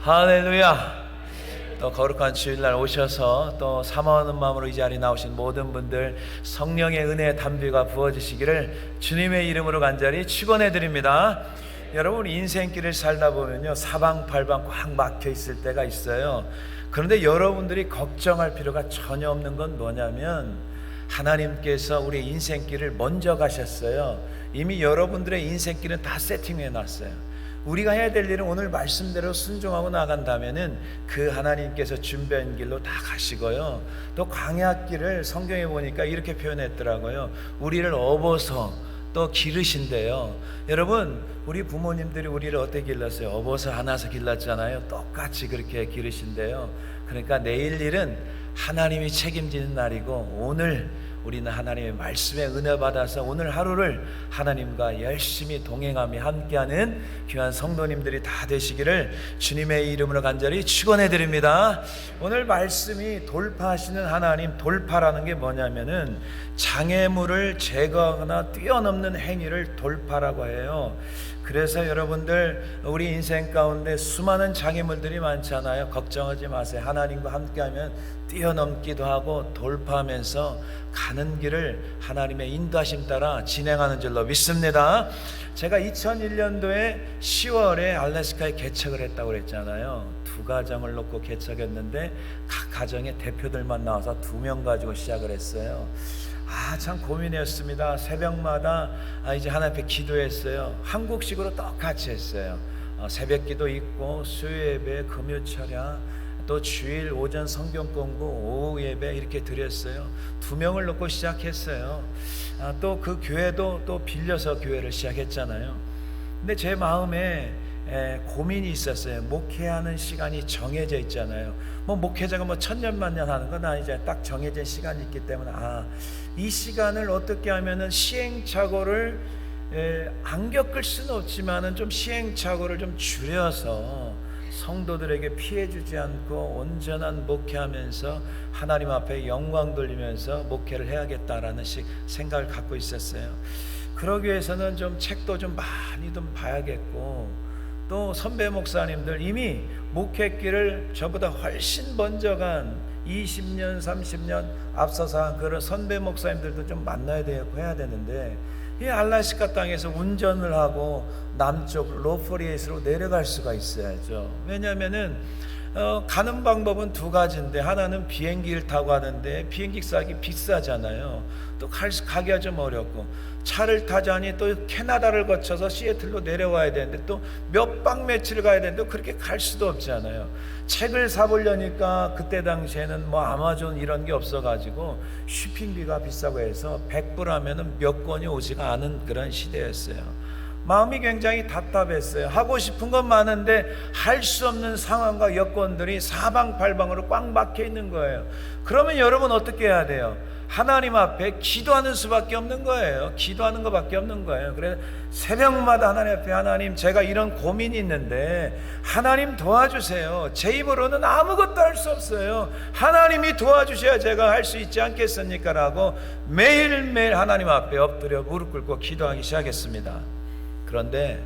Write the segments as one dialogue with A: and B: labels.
A: 할렐루야. 또 거룩한 주일날 오셔서 또 사모하는 마음으로 이 자리에 나오신 모든 분들 성령의 은혜의 담비가 부어지시기를 주님의 이름으로 간절히 축원해 드립니다. 여러분, 인생길을 살다 보면요, 사방팔방 꽉 막혀 있을 때가 있어요. 그런데 여러분들이 걱정할 필요가 전혀 없는 건 뭐냐면, 하나님께서 우리 인생길을 먼저 가셨어요. 이미 여러분들의 인생길은 다 세팅해 놨어요. 우리가 해야 될 일은 오늘 말씀대로 순종하고 나간다면은 그 하나님께서 준비한 길로 다 가시고요. 또 광야길을 성경에 보니까 이렇게 표현했더라고요. 우리를 업어서 또 기르신대요. 여러분, 우리 부모님들이 우리를 어떻게 길렀어요? 업어서 안아서 길렀잖아요. 똑같이 그렇게 기르신대요. 그러니까 내일 일은 하나님이 책임지는 날이고, 오늘 우리는 하나님의 말씀에 은혜 받아서 오늘 하루를 하나님과 열심히 동행하며 함께하는 귀한 성도님들이 다 되시기를 주님의 이름으로 간절히 축원해 드립니다. 오늘 말씀이 돌파하시는 하나님, 돌파라는 게 뭐냐면은 장애물을 제거하거나 뛰어넘는 행위를 돌파라고 해요. 그래서 여러분들, 우리 인생 가운데 수많은 장애물들이 많잖아요. 걱정하지 마세요. 하나님과 함께하면 뛰어넘기도 하고 돌파하면서 가는 길을 하나님의 인도하심 따라 진행하는 줄로 믿습니다. 제가 2001년도에 10월에 알래스카에 개척을 했다고 그랬잖아요. 2가정을 놓고 개척했는데 각 가정의 대표들만 나와서 2명 가지고 시작을 했어요. 참 고민이었습니다. 새벽마다 이제 하나님 앞에 기도했어요. 한국식으로 똑같이 했어요. 새벽기도 있고 수요예배, 금요철야, 또 주일 오전 성경 공부, 오후 예배 이렇게 드렸어요. 2명을 놓고 시작했어요. 또 그 교회도 또 빌려서 교회를 시작했잖아요. 근데 제 마음에 고민이 있었어요. 목회하는 시간이 정해져 있잖아요. 목회자가 천년만년 하는 건 아니잖아요. 딱 정해진 시간이 있기 때문에 이 시간을 어떻게 하면은 시행착오를 안 겪을 수는 없지만은 좀 시행착오를 좀 줄여서 성도들에게 피해 주지 않고 온전한 목회하면서 하나님 앞에 영광 돌리면서 목회를 해야겠다라는 생각을 갖고 있었어요. 그러기 위해서는 좀 책도 좀 많이 좀 봐야겠고, 또 선배 목사님들 이미 목회길을 저보다 훨씬 먼저 간 20년 30년 앞서서 한 그런 선배 목사님들도 좀 만나야 되고 해야 되는데, 이 알래스카 땅에서 운전을 하고 남쪽 로퍼리에스로 내려갈 수가 있어야죠. 왜냐하면은 가는 방법은 2가지인데, 하나는 비행기를 타고 가는데 비행기 값이 비싸잖아요. 또 가기가 좀 어렵고, 차를 타자니 또 캐나다를 거쳐서 시애틀로 내려와야 되는데 또 몇 박 며칠 가야 되는데 그렇게 갈 수도 없잖아요. 책을 사보려니까 그때 당시에는 아마존 이런 게 없어가지고 쇼핑비가 비싸고 해서 100불 하면은 몇 권이 오지가 않은 그런 시대였어요. 마음이 굉장히 답답했어요. 하고 싶은 건 많은데 할 수 없는 상황과 여건들이 사방팔방으로 꽉 막혀 있는 거예요. 그러면 여러분 어떻게 해야 돼요? 하나님 앞에 기도하는 수밖에 없는 거예요. 기도하는 것밖에 없는 거예요. 그래서 새벽마다 하나님 앞에, 하나님, 제가 이런 고민이 있는데 하나님 도와주세요. 제 입으로는 아무것도 할 수 없어요. 하나님이 도와주셔야 제가 할 수 있지 않겠습니까? 라고 매일매일 하나님 앞에 엎드려 무릎 꿇고 기도하기 시작했습니다. 그런데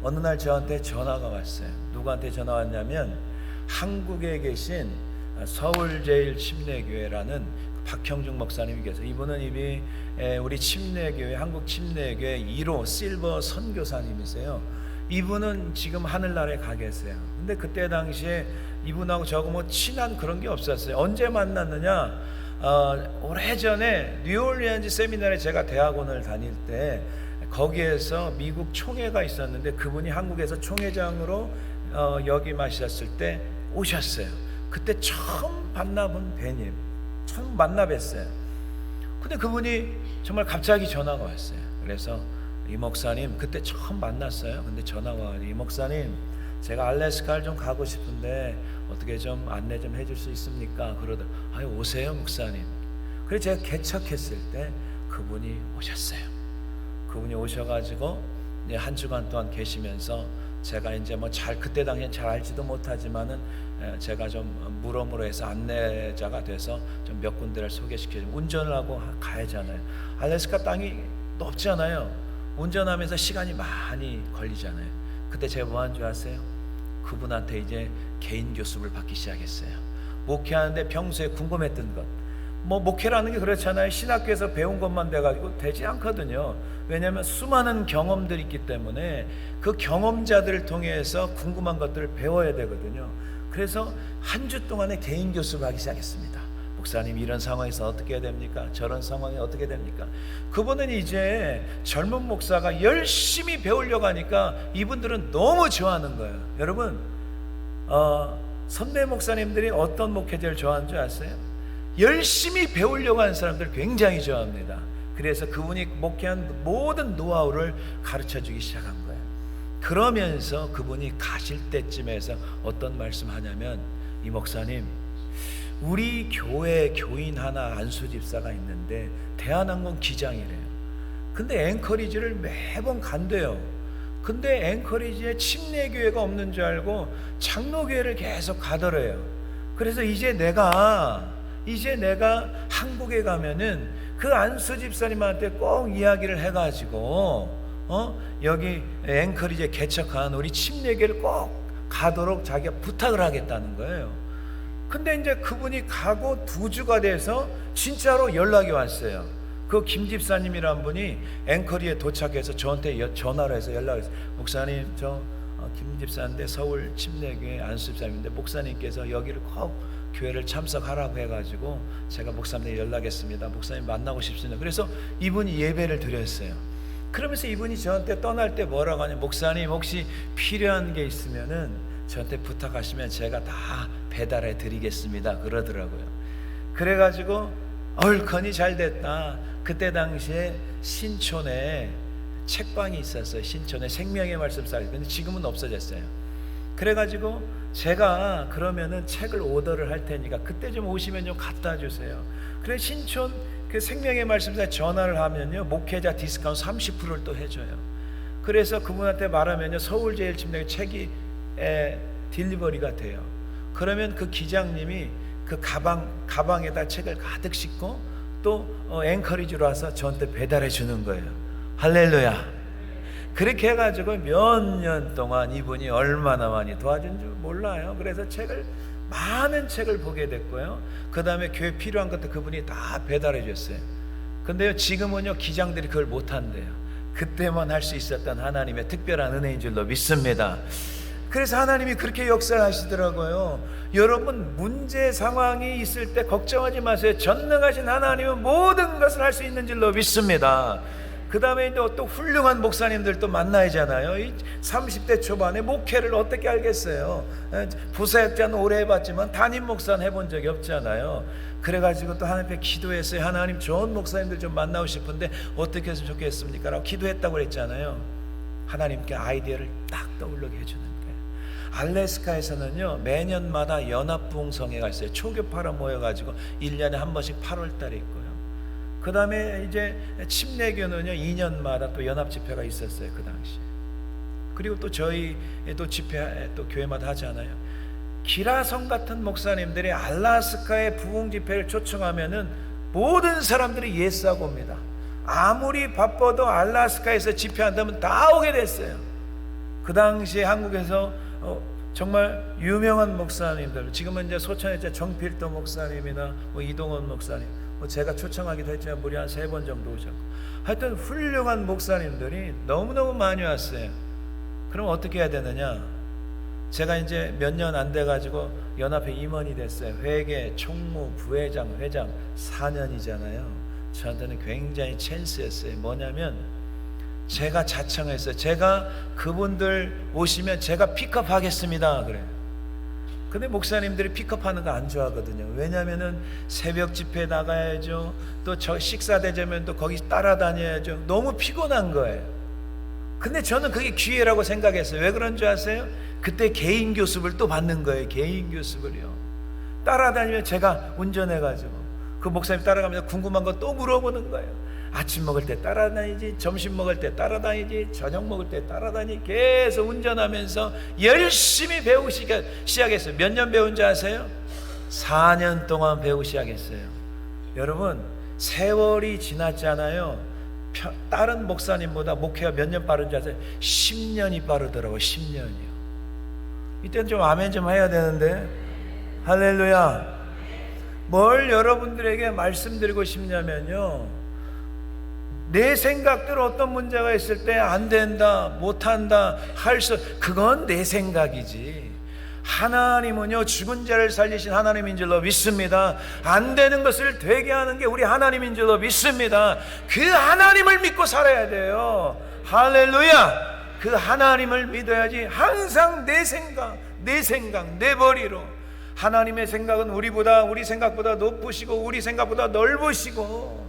A: 어느 날 저한테 전화가 왔어요. 누구한테 전화 왔냐면, 한국에 계신 서울제일침례교회라는 박형중 목사님이 계세요. 이분은 이미 우리 침례교회, 한국 침례교회 1호 실버 선교사님이세요. 이분은 지금 하늘나라에 가 계세요. 근데 그때 당시에 이분하고 저하고 친한 그런 게 없었어요. 언제 만났느냐? 오래전에 뉴올리언즈 세미나에 제가 대학원을 다닐 때 거기에서 미국 총회가 있었는데, 그분이 한국에서 총회장으로 역임하셨을 때 오셨어요. 그때 처음 만나본 뵈님, 처음 만나 뵀어요. 근데 그분이 정말 갑자기 전화가 왔어요. 그래서 이 목사님, 그때 처음 만났어요. 근데 전화가 와서, 이 목사님, 제가 알래스카를 좀 가고 싶은데 어떻게 좀 안내 좀 해줄 수 있습니까? 그러더라고요. 오세요 목사님. 그래서 제가 개척했을 때 그분이 오셨어요. 그분이 오셔가지고 이제 1주간 동안 계시면서, 제가 이제 그때 당시엔 잘 알지도 못하지만은 제가 좀 물어물어 해서 안내자가 돼서 좀 몇 군데를 소개시켜주고, 운전을 하고 가야잖아요. 알래스카 땅이 높잖아요. 운전하면서 시간이 많이 걸리잖아요. 그때 제가 뭐 한 줄 아세요? 그분한테 이제 개인 교습을 받기 시작했어요. 목회하는데 평소에 궁금했던 것, 뭐 목회라는 게 그렇잖아요. 신학교에서 배운 것만 돼가지고 되지 않거든요. 왜냐하면 수많은 경험들이 있기 때문에 그 경험자들을 통해서 궁금한 것들을 배워야 되거든요. 그래서 한 주 동안에 개인 교습을 하기 시작했습니다. 목사님, 이런 상황에서 어떻게 해야 됩니까? 저런 상황이 어떻게 됩니까? 그분은 이제 젊은 목사가 열심히 배우려고 하니까 이분들은 너무 좋아하는 거예요. 여러분, 선배 목사님들이 어떤 목회자를 좋아하는 줄 아세요? 열심히 배우려고 하는 사람들 굉장히 좋아합니다. 그래서 그분이 목회한 모든 노하우를 가르쳐주기 시작한 거예요. 그러면서 그분이 가실 때쯤에서 어떤 말씀하냐면, 이 목사님, 우리 교회 교인 하나 안수 집사가 있는데 대한항공 기장이래요. 근데 앵커리지를 매번 간대요. 근데 앵커리지에 침례교회가 없는 줄 알고 장로교회를 계속 가더래요. 그래서 이제 내가 한국에 가면은 그 안수 집사님한테 꼭 이야기를 해가지고 여기 앵커리지에 개척한 우리 침례교회를 꼭 가도록 자기가 부탁을 하겠다는 거예요. 근데 이제 그분이 가고 2주가 돼서 진짜로 연락이 왔어요. 그 김 집사님이란 분이 앵커리에 도착해서 저한테 전화를 해서 연락했어요. 목사님, 저 김 집사인데 서울 침례교회 안수 집사님인데 목사님께서 여기를 꼭 교회를 참석하라고 해가지고 제가 목사님께 연락했습니다. 목사님 만나고 싶습니다. 그래서 이분이 예배를 드렸어요. 그러면서 이분이 저한테 떠날 때 뭐라고 하냐면, 목사님 혹시 필요한 게 있으면은 저한테 부탁하시면 제가 다 배달해 드리겠습니다 그러더라고요. 그래가지고 얼큰이 잘 됐다. 그때 당시에 신촌에 책방이 있었어요. 신촌에 생명의 말씀사리. 근데 지금은 없어졌어요. 그래가지고 제가 그러면은 책을 오더를 할 테니까 그때 좀 오시면 좀 갖다 주세요. 그래 신촌 그 생명의 말씀사리 전화를 하면요, 목회자 디스카운트 30%를 또 해줘요. 그래서 그분한테 말하면요, 서울제일침례교회 책이 딜리버리가 돼요. 그러면 그 기장님이 그 가방에다 책을 가득 싣고 또 앵커리지로 와서 저한테 배달해 주는 거예요. 할렐루야. 그렇게 해가지고 몇 년 동안 이분이 얼마나 많이 도와준 줄 몰라요. 그래서 많은 책을 보게 됐고요. 그 다음에 교회 필요한 것도 그분이 다 배달해 줬어요. 근데요, 지금은요, 기장들이 그걸 못한대요. 그때만 할 수 있었던 하나님의 특별한 은혜인 줄로 믿습니다. 그래서 하나님이 그렇게 역사하시더라고요. 여러분, 문제 상황이 있을 때 걱정하지 마세요. 전능하신 하나님은 모든 것을 할 수 있는 줄로 믿습니다. 그 다음에 또 훌륭한 목사님들도 만나야잖아요. 이 30대 초반에 목회를 어떻게 알겠어요? 부사역자는 오래 해봤지만 담임 목사는 해본 적이 없잖아요. 그래가지고 또 하나님 앞에 기도했어요. 하나님, 좋은 목사님들 좀 만나고 싶은데 어떻게 했으면 좋겠습니까? 라고 기도했다고 그랬잖아요. 하나님께 아이디어를 딱 떠올르게 해주는 거예요. 알래스카에서는요, 매년마다 연합부흥성회가 있어요. 초교파로 모여가지고 1년에 한 번씩 8월 달에 있고요. 그 다음에 이제 침례교는요, 2년마다 또 연합집회가 있었어요, 그 당시에. 그리고 또 저희 또 집회 또 교회마다 하잖아요. 기라성 같은 목사님들이 알래스카의 부흥집회를 초청하면은 모든 사람들이 예스하고 옵니다. 아무리 바빠도 알래스카에서 집회한다면 다 오게 됐어요. 그 당시에 한국에서 정말 유명한 목사님들, 지금은 이제 소천의 정필도 목사님이나 이동원 목사님, 제가 초청하기도 했지만 무려 한 3번 정도 오셨고, 하여튼 훌륭한 목사님들이 너무너무 많이 왔어요. 그럼 어떻게 해야 되느냐? 제가 이제 몇 년 안 돼가지고 연합회 임원이 됐어요. 회계, 총무, 부회장, 회장 4년이잖아요. 저한테는 굉장히 찬스였어요. 뭐냐면 제가 자청했어요. 제가 그분들 오시면 제가 픽업하겠습니다 그래요. 근데 목사님들이 픽업하는 거 안 좋아하거든요. 왜냐면은 새벽 집회 나가야죠. 또 저 식사 대접면도 거기 따라다녀야죠. 너무 피곤한 거예요. 근데 저는 그게 기회라고 생각했어요. 왜 그런 줄 아세요? 그때 개인 교습을 또 받는 거예요. 개인 교습을요. 따라다니면 제가 운전해가지고 그 목사님 따라가면서 궁금한 거 또 물어보는 거예요. 아침 먹을 때 따라다니지, 점심 먹을 때 따라다니지, 저녁 먹을 때 따라다니지, 계속 운전하면서 열심히 배우기 시작했어요. 몇 년 배운 줄 아세요? 4년 동안 배우기 시작했어요. 여러분, 세월이 지났잖아요. 다른 목사님보다 목회가 몇 년 빠른 줄 아세요? 10년이 빠르더라고요. 10년이요. 이때는 좀 아멘 좀 해야 되는데. 할렐루야. 뭘 여러분들에게 말씀드리고 싶냐면요, 내 생각대로 어떤 문제가 있을 때 안 된다, 못한다, 그건 내 생각이지, 하나님은요 죽은 자를 살리신 하나님인 줄로 믿습니다. 안 되는 것을 되게 하는 게 우리 하나님인 줄로 믿습니다. 그 하나님을 믿고 살아야 돼요. 할렐루야. 그 하나님을 믿어야지. 항상 내 생각, 내 머리로. 하나님의 생각은 우리 생각보다 높으시고 우리 생각보다 넓으시고,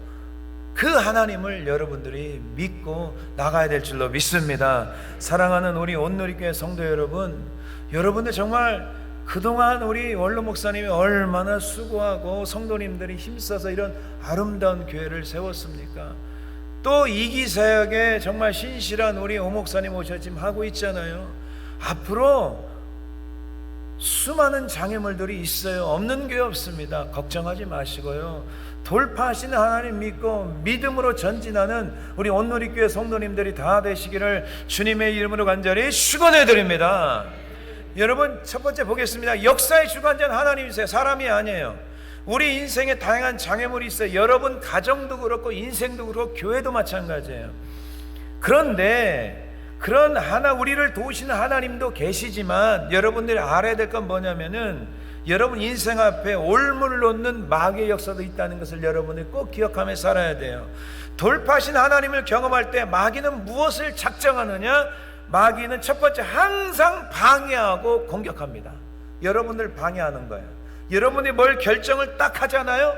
A: 그 하나님을 여러분들이 믿고 나가야 될 줄로 믿습니다. 사랑하는 우리 온누리교회 성도 여러분, 여러분들 정말 그동안 우리 원로 목사님이 얼마나 수고하고 성도님들이 힘써서 이런 아름다운 교회를 세웠습니까? 또 이기사역에 정말 신실한 우리 오 목사님 오셔 지금 하고 있잖아요. 앞으로 수많은 장애물들이 있어요. 없는 게 없습니다. 걱정하지 마시고요, 돌파하시는 하나님 믿고 믿음으로 전진하는 우리 온누리교회 성도님들이 다 되시기를 주님의 이름으로 간절히 축원해 드립니다. 여러분, 첫 번째 보겠습니다. 역사의 주관자는 하나님이세요. 사람이 아니에요. 우리 인생에 다양한 장애물이 있어요. 여러분 가정도 그렇고 인생도 그렇고 교회도 마찬가지예요. 그런데 그런 우리를 도우시는 하나님도 계시지만, 여러분들이 알아야 될 건 뭐냐면은, 여러분 인생 앞에 올무를 놓는 마귀의 역사도 있다는 것을 여러분이 꼭 기억하며 살아야 돼요. 돌파하신 하나님을 경험할 때 마귀는 무엇을 작정하느냐? 마귀는 첫 번째, 항상 방해하고 공격합니다. 여러분들 방해하는 거예요. 여러분이 뭘 결정을 딱 하잖아요,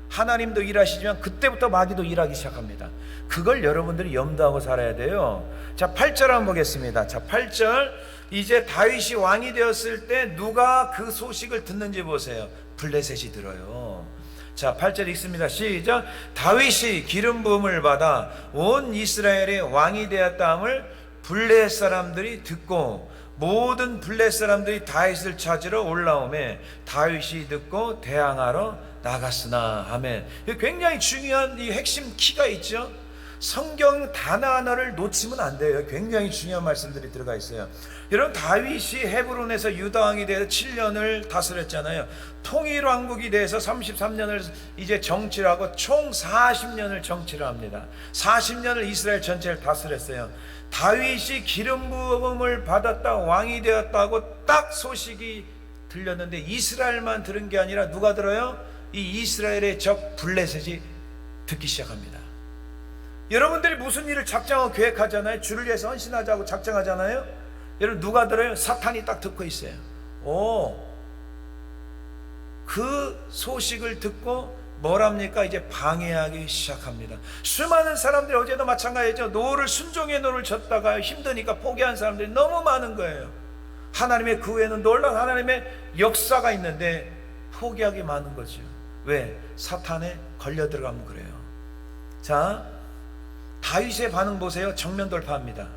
A: 하나님도 일하시지만 그때부터 마귀도 일하기 시작합니다. 그걸 여러분들이 염두하고 살아야 돼요. 자, 8절 한번 보겠습니다. 자, 8절. 이제 다윗이 왕이 되었을 때 누가 그 소식을 듣는지 보세요. 블레셋이 들어요. 자, 8절 읽습니다. 시작. 다윗이 기름 부음을 받아 온 이스라엘의 왕이 되었다함을 블레셋 사람들이 듣고 모든 블레셋 사람들이 다윗을 찾으러 올라오매 다윗이 듣고 대항하러 나갔으나. 아멘. 굉장히 중요한 이 핵심 키가 있죠. 성경 단어 하나를 놓치면 안 돼요. 굉장히 중요한 말씀들이 들어가 있어요. 여러분, 다윗이 헤브론에서 유다 왕이 되어서 7년을 다스렸잖아요. 통일 왕국이 돼서 33년을 이제 정치를 하고 총 40년을 정치를 합니다. 40년을 이스라엘 전체를 다스렸어요. 다윗이 기름 부음을 받았다, 왕이 되었다고 딱 소식이 들렸는데, 이스라엘만 들은 게 아니라 누가 들어요? 이 이스라엘의 적 블레셋이 듣기 시작합니다. 여러분들이 무슨 일을 작정하고 계획하잖아요. 주를 위해서 헌신하자고 작정하잖아요. 여러분, 누가 들어요? 사탄이 딱 듣고 있어요. 그 소식을 듣고 뭐랍니까? 이제 방해하기 시작합니다. 수많은 사람들이 어제도 마찬가지죠. 노를, 순종의 노를 졌다가 힘드니까 포기한 사람들이 너무 많은 거예요. 하나님의 그 외에는 놀라운 하나님의 역사가 있는데 포기하기 많은 거죠. 왜? 사탄에 걸려 들어가면 그래요. 자, 다윗의 반응 보세요. 정면 돌파합니다.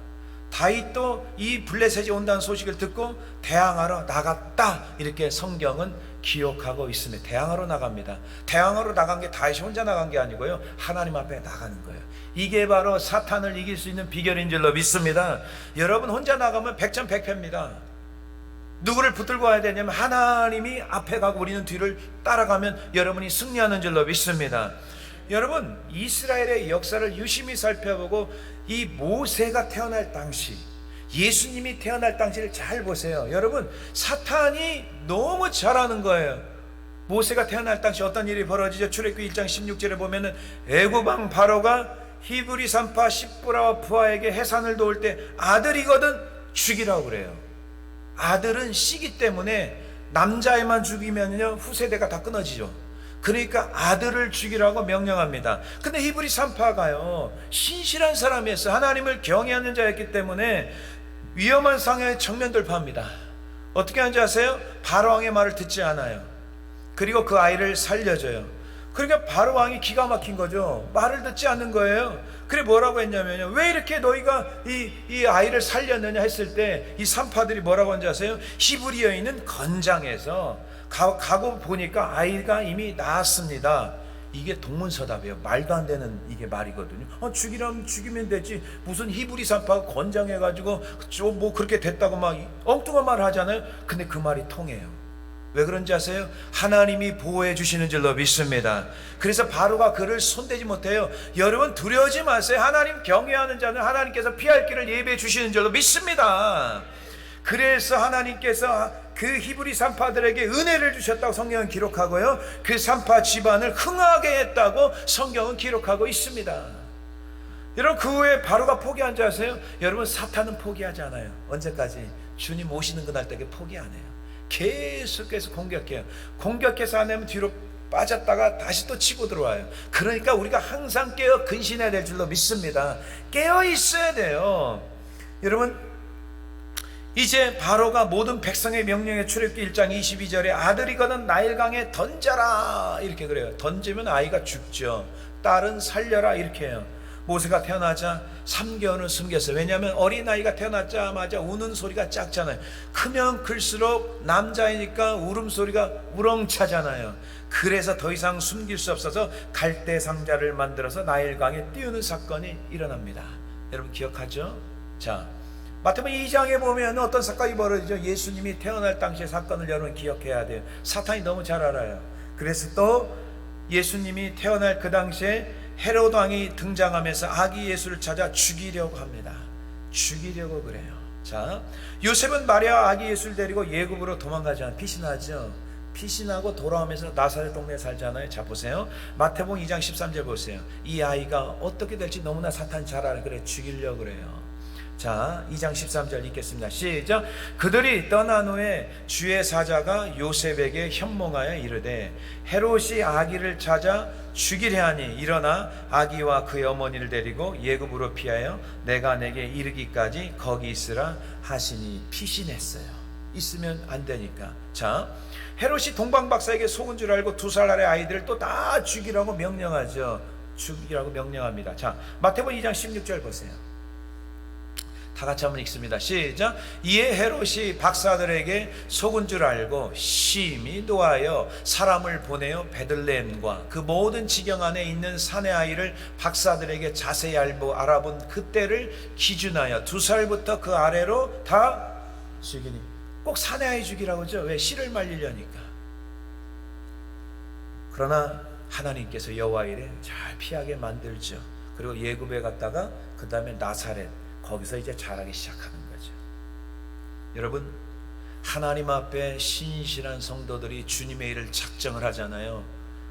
A: 다윗도 이 블레셋이 온다는 소식을 듣고 대항하러 나갔다, 이렇게 성경은 기록하고 있습니다. 대항하러 나갑니다. 대항하러 나간 게 다윗이 혼자 나간 게 아니고요, 하나님 앞에 나가는 거예요. 이게 바로 사탄을 이길 수 있는 비결인 줄로 믿습니다. 여러분, 혼자 나가면 백전백패입니다. 누구를 붙들고 와야 되냐면 하나님이 앞에 가고 우리는 뒤를 따라가면 여러분이 승리하는 줄로 믿습니다. 여러분, 이스라엘의 역사를 유심히 살펴보고 이 모세가 태어날 당시, 예수님이 태어날 당시를 잘 보세요. 여러분, 사탄이 너무 잘하는 거예요. 모세가 태어날 당시 어떤 일이 벌어지죠? 출애굽기 1장 16절에 보면은 애굽 왕 바로가 히브리 산파 십브라와 푸아에게 해산을 도울 때 아들이거든 죽이라고 그래요. 아들은 씨기 때문에 남자애만 죽이면요 후세대가 다 끊어지죠. 그러니까 아들을 죽이라고 명령합니다. 근데 히브리 산파가요 신실한 사람이었어요. 하나님을 경외하는 자였기 때문에 위험한 상황에 정면 돌파합니다. 어떻게 하는지 아세요? 바로왕의 말을 듣지 않아요. 그리고 그 아이를 살려줘요. 그러니까 바로왕이 기가 막힌 거죠. 말을 듣지 않는 거예요. 그래 뭐라고 했냐면요, 왜 이렇게 너희가 이 아이를 살렸느냐 했을 때 이 산파들이 뭐라고 하는지 아세요? 히브리 여인은 건장해서 가고 보니까 아이가 이미 낳았습니다. 이게 동문서답이에요. 말도 안 되는 이게 말이거든요. 죽이라면 죽이면 되지. 무슨 히브리 산파가 권장해가지고 뭐 그렇게 됐다고 막 엉뚱한 말을 하잖아요. 근데 그 말이 통해요. 왜 그런지 아세요? 하나님이 보호해 주시는 줄로 믿습니다. 그래서 바로가 그를 손대지 못해요. 여러분 두려워하지 마세요. 하나님 경외하는 자는 하나님께서 피할 길을 예비해 주시는 줄로 믿습니다. 그래서 하나님께서 그 히브리 산파들에게 은혜를 주셨다고 성경은 기록하고요, 그 산파 집안을 흥하게 했다고 성경은 기록하고 있습니다. 여러분 그 후에 바로가 포기한 줄 아세요? 여러분 사탄은 포기하지 않아요. 언제까지? 주님 오시는 그날까지 포기 안 해요. 계속해서 공격해요. 공격해서 안 하면 뒤로 빠졌다가 다시 또 치고 들어와요. 그러니까 우리가 항상 깨어 근신해야 될 줄로 믿습니다. 깨어 있어야 돼요. 여러분 이제 바로가 모든 백성의 명령에 출애굽기 1장 22절에 아들이거든 나일강에 던져라 이렇게 그래요. 던지면 아이가 죽죠. 딸은 살려라 이렇게 해요. 모세가 태어나자 3개월을 숨겼어요. 왜냐하면 어린아이가 태어나자마자 우는 소리가 작잖아요. 크면 클수록 남자이니까 울음소리가 우렁차잖아요. 그래서 더 이상 숨길 수 없어서 갈대 상자를 만들어서 나일강에 띄우는 사건이 일어납니다. 여러분 기억하죠? 자, 마태복음 2장에 보면 어떤 사건이 벌어지죠? 예수님이 태어날 당시의 사건을 여러분 기억해야 돼요. 사탄이 너무 잘 알아요. 그래서 또 예수님이 태어날 그 당시에 헤로드 왕이 등장하면서 아기 예수를 찾아 죽이려고 합니다. 죽이려고 그래요. 자, 요셉은 마리아 아기 예수를 데리고 예굽으로 도망가잖아요. 피신하죠. 피신하고 돌아오면서 나사렛 동네에 살잖아요. 자 보세요. 마태복음 2장 13절 보세요. 이 아이가 어떻게 될지 너무나 사탄 잘 알아요. 그래 죽이려고 그래요. 자 2장 13절 읽겠습니다. 시작. 그들이 떠난 후에 주의 사자가 요셉에게 현몽하여 이르되 헤롯이 아기를 찾아 죽이려 하니 일어나 아기와 그의 어머니를 데리고 예굽으로 피하여 내가 내게 이르기까지 거기 있으라 하시니 피신했어요. 있으면 안 되니까. 자 헤롯이 동방박사에게 속은 줄 알고 2살 아래 아이들을 또 다 죽이라고 명령하죠. 죽이라고 명령합니다. 자 마태복음 2장 16절 보세요. 다 같이 한번 읽습니다. 시작. 이에 헤롯이 박사들에게 속은 줄 알고 심히 노하여 사람을 보내어 베들레헴과 그 모든 지경 안에 있는 사내 아이를 박사들에게 자세히 알아본 그때를 기준하여 2살부터 그 아래로 다 죽이니. 꼭 사내 아이 죽이라고 하죠. 왜? 씨를 말리려니까. 그러나 하나님께서 여호와 일에 잘 피하게 만들죠. 그리고 예굽에 갔다가 그 다음에 나사렛, 거기서 이제 자라기 시작하는 거죠. 여러분 하나님 앞에 신실한 성도들이 주님의 일을 작정을 하잖아요.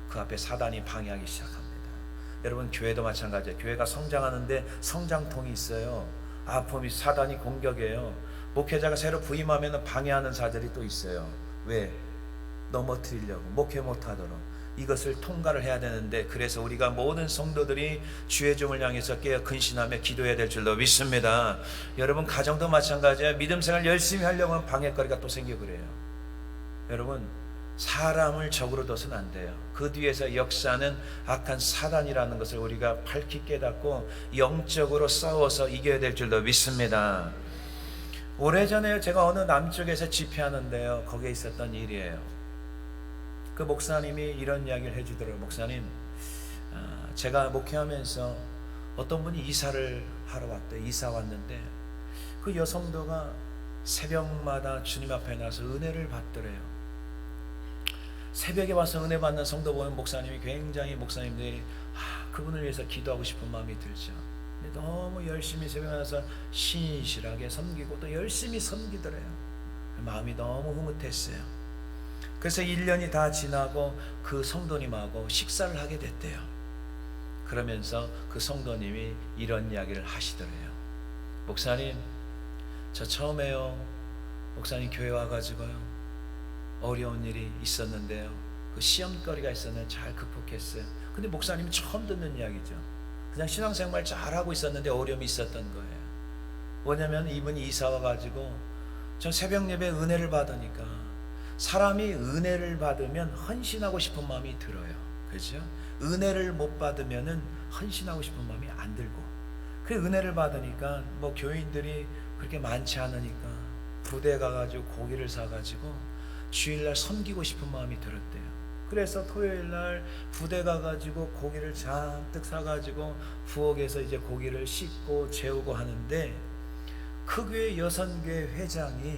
A: 그 앞에 사단이 방해하기 시작합니다. 여러분 교회도 마찬가지예요. 교회가 성장하는데 성장통이 있어요. 아픔이 사단이 공격해요. 목회자가 새로 부임하면 방해하는 자들이 또 있어요. 왜? 넘어뜨리려고, 목회 못하도록. 이것을 통과를 해야 되는데, 그래서 우리가 모든 성도들이 주의 종을 향해서 깨어 근신하며 기도해야 될 줄로 믿습니다. 여러분 가정도 마찬가지예요. 믿음 생활 열심히 하려고 하면 방해거리가 또 생기고 그래요. 여러분 사람을 적으로 둬서는 안 돼요. 그 뒤에서 역사는 악한 사단이라는 것을 우리가 밝히 깨닫고 영적으로 싸워서 이겨야 될 줄로 믿습니다. 오래전에 제가 어느 남쪽에서 집회하는데요, 거기에 있었던 일이에요. 그 목사님이 이런 이야기를 해주더라고요. 목사님, 제가 목회하면서 어떤 분이 이사를 하러 왔대요. 이사 왔는데 그 여성도가 새벽마다 주님 앞에 나서 은혜를 받더래요. 새벽에 와서 은혜 받는 성도 보면 목사님이 굉장히, 목사님들이 그분을 위해서 기도하고 싶은 마음이 들죠. 근데 너무 열심히 새벽에 나서 신실하게 섬기고 또 열심히 섬기더래요. 마음이 너무 흐뭇했어요. 그래서 1년이 다 지나고 그 성도님하고 식사를 하게 됐대요. 그러면서 그 성도님이 이런 이야기를 하시더래요. 목사님, 저 처음에요, 목사님 교회 와가지고요, 어려운 일이 있었는데요, 그 시험거리가 있었는데 잘 극복했어요. 근데 목사님이 처음 듣는 이야기죠. 그냥 신앙생활 잘하고 있었는데 어려움이 있었던 거예요. 뭐냐면 이분이 이사 와가지고 전 새벽 예배 은혜를 받으니까, 사람이 은혜를 받으면 헌신하고 싶은 마음이 들어요. 그렇죠? 은혜를 못 받으면은 헌신하고 싶은 마음이 안 들고, 그 은혜를 받으니까 뭐 교인들이 그렇게 많지 않으니까 부대 가가지고 고기를 사가지고 주일날 섬기고 싶은 마음이 들었대요. 그래서 토요일 날 부대 가가지고 고기를 잔뜩 사가지고 부엌에서 이제 고기를 씻고 재우고 하는데 그 교회 여선교회 회장이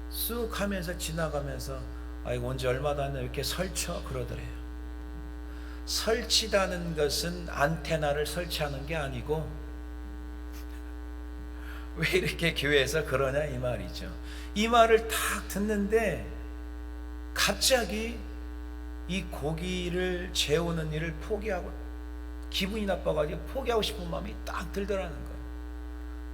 A: 쑥 하면서 지나가면서 아이고 온지 얼마 안 됐네 이렇게 설쳐 그러더래요. 설치다는 것은 안테나를 설치하는 게 아니고 왜 이렇게 교회에서 그러냐 이 말이죠. 이 말을 딱 듣는데 갑자기 이 고기를 재우는 일을 포기하고 기분이 나빠가지고 포기하고 싶은 마음이 딱 들더라는 거예요.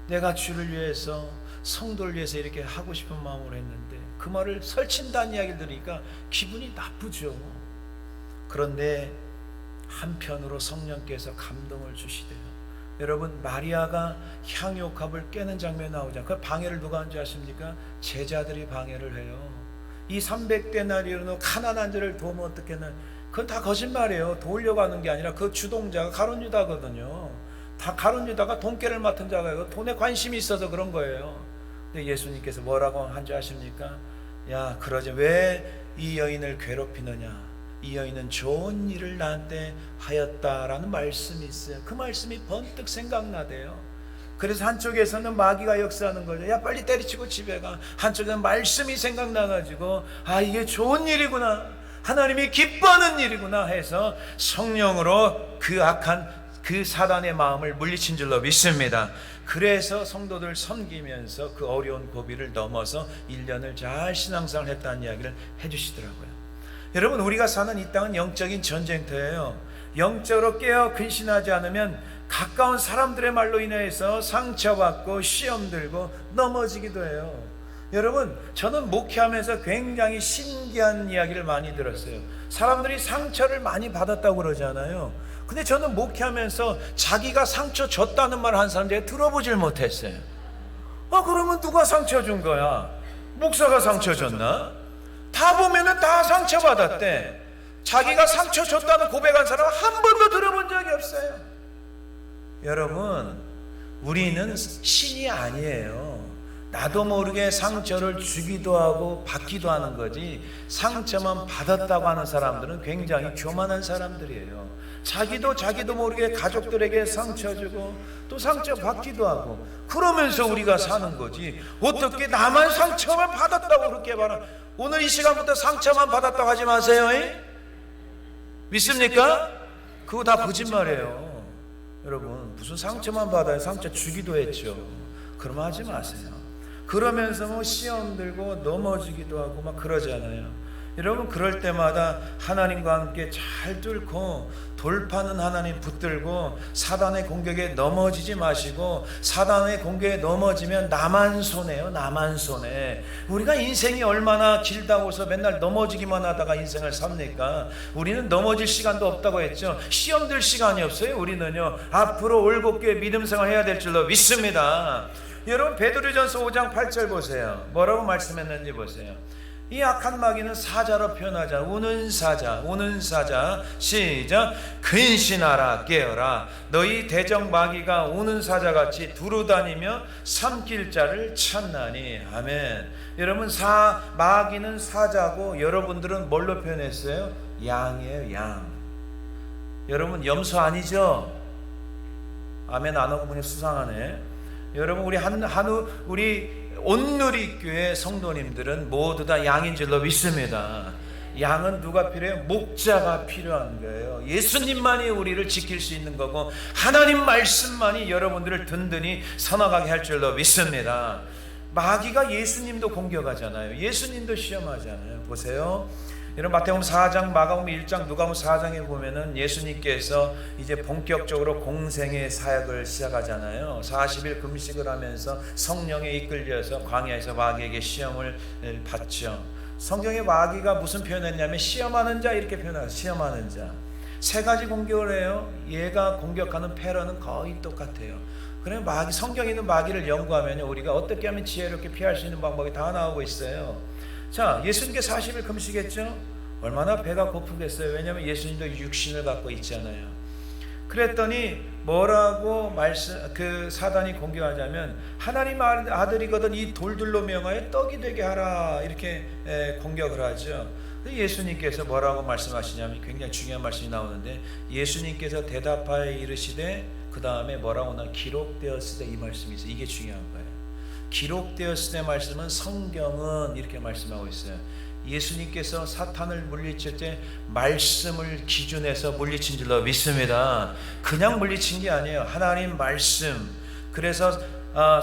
A: 내가 주를 위해서 성도를 위해서 이렇게 하고 싶은 마음으로 했는데 그 말을 설친다는 이야기를 들으니까 기분이 나쁘죠. 그런데 한편으로 성령께서 감동을 주시대요. 여러분 마리아가 향유옥합을 깨는 장면이 나오잖아요. 그 방해를 누가 한 줄 아십니까? 제자들이 방해를 해요. 이 300데나리온으로 가난한 자를 도우면 어떻게는 그건 다 거짓말이에요. 도우려고 하는 게 아니라 그 주동자가 가룟 유다거든요. 다 가룟 유다가 돈깨를 맡은 자가요. 돈에 관심이 있어서 그런 거예요. 근데 예수님께서 뭐라고 한 줄 아십니까? 야 그러지 왜 이 여인을 괴롭히느냐, 이 여인은 좋은 일을 나한테 하였다라는 말씀이 있어요. 그 말씀이 번뜩 생각나대요. 그래서 한쪽에서는 마귀가 역사하는 거죠. 야 빨리 때리치고 집에 가. 한쪽에는 말씀이 생각나가지고 아 이게 좋은 일이구나, 하나님이 기뻐하는 일이구나 해서 성령으로 그 악한 그 사단의 마음을 물리친 줄로 믿습니다. 그래서 성도들 섬기면서 그 어려운 고비를 넘어서 1년을 잘 신앙생활을 했다는 이야기를 해주시더라고요. 여러분 우리가 사는 이 땅은 영적인 전쟁터예요. 영적으로 깨어 근신하지 않으면 가까운 사람들의 말로 인해서 상처받고 시험 들고 넘어지기도 해요. 여러분 저는 목회하면서 굉장히 신기한 이야기를 많이 들었어요. 사람들이 상처를 많이 받았다고 그러잖아요. 근데 저는 목회하면서 자기가 상처 줬다는 말을 한 사람 제가 들어보질 못했어요. 그러면 누가 상처 준 거야? 목사가 상처 줬나? 다 보면은 다 상처받았대. 자기가 상처 줬다는 고백한 사람은 한 번도 들어본 적이 없어요. 여러분 우리는 신이 아니에요. 나도 모르게 상처를 주기도 하고 받기도 하는 거지, 상처만 받았다고 하는 사람들은 굉장히 교만한 사람들이에요. 자기도 모르게 가족들에게 상처 주고 또 상처 받기도 하고 그러면서 우리가 사는 거지, 어떻게 나만 상처만 받았다고 그렇게 말하. 오늘 이 시간부터 상처만 받았다고 하지 마세요. 믿습니까? 그거 다 거짓말이에요. 여러분 무슨 상처만 받아요? 상처 주기도 했죠. 그러면 하지 마세요. 그러면서 뭐 시험 들고 넘어지기도 하고 막 그러잖아요. 여러분 그럴 때마다 하나님과 함께 잘 뚫고 돌파는 하나님 붙들고 사단의 공격에 넘어지지 마시고, 사단의 공격에 넘어지면 나만 손해요. 나만 손해. 우리가 인생이 얼마나 길다고 해서 맨날 넘어지기만 하다가 인생을 삽니까? 우리는 넘어질 시간도 없다고 했죠. 시험 들 시간이 없어요. 우리는요 앞으로 올곧게 믿음 생활 해야 될 줄로 믿습니다. 여러분 베드로전서 5장 8절 보세요. 뭐라고 말씀했는지 보세요. 이 악한 마귀는 사자로 표현하자. 우는 사자. 시작. 근신하라 깨어라. 너희 대적 마귀가 우는 사자같이 두루다니며 삼킬 자를 찾나니. 아멘. 여러분 마귀는 사자고 여러분들은 뭘로 표현했어요? 양이에요. 양. 여러분 염소 아니죠? 아멘 안 하고 보니 수상하네. 여러분 우리 온누리교회 성도님들은 모두 다 양인 줄로 믿습니다. 양은 누가 필요해요? 목자가 필요한 거예요. 예수님만이 우리를 지킬 수 있는 거고 하나님 말씀만이 여러분들을 든든히 서나가게 할 줄로 믿습니다. 마귀가 예수님도 공격하잖아요. 예수님도 시험하잖아요. 보세요. 여러분 마태복음 4장, 마가복음 1장, 누가복음 4장에 보면은 예수님께서 이제 본격적으로 공생의 사역을 시작하잖아요. 40일 금식을 하면서 성령에 이끌려서 광야에서 마귀에게 시험을 받죠. 성경에 마귀가 무슨 표현했냐면 시험하는 자 이렇게 표현해요. 시험하는 자. 세 가지 공격을 해요. 얘가 공격하는 패러는 거의 똑같아요. 그러면 성경에 있는 마귀를 연구하면 우리가 어떻게 하면 지혜롭게 피할 수 있는 방법이 다 나오고 있어요. 자, 예수님께 40일 금식했죠? 얼마나 배가 고프겠어요. 왜냐하면 예수님도 육신을 갖고 있잖아요. 그랬더니 뭐라고 사단이 공격하자면 하나님 아들이거든 이 돌들로 명하여 떡이 되게 하라 이렇게 공격을 하죠. 예수님께서 뭐라고 말씀하시냐면 굉장히 중요한 말씀이 나오는데 예수님께서 대답하여 이르시되 그 다음에 뭐라고 나 기록되었으되 이 말씀이 있어요. 이게 중요한 거예요. 기록되었으되 말씀은 성경은 이렇게 말씀하고 있어요. 예수님께서 사탄을 물리칠 때 말씀을 기준해서 물리친 줄로 믿습니다. 그냥 물리친 게 아니에요. 하나님 말씀. 그래서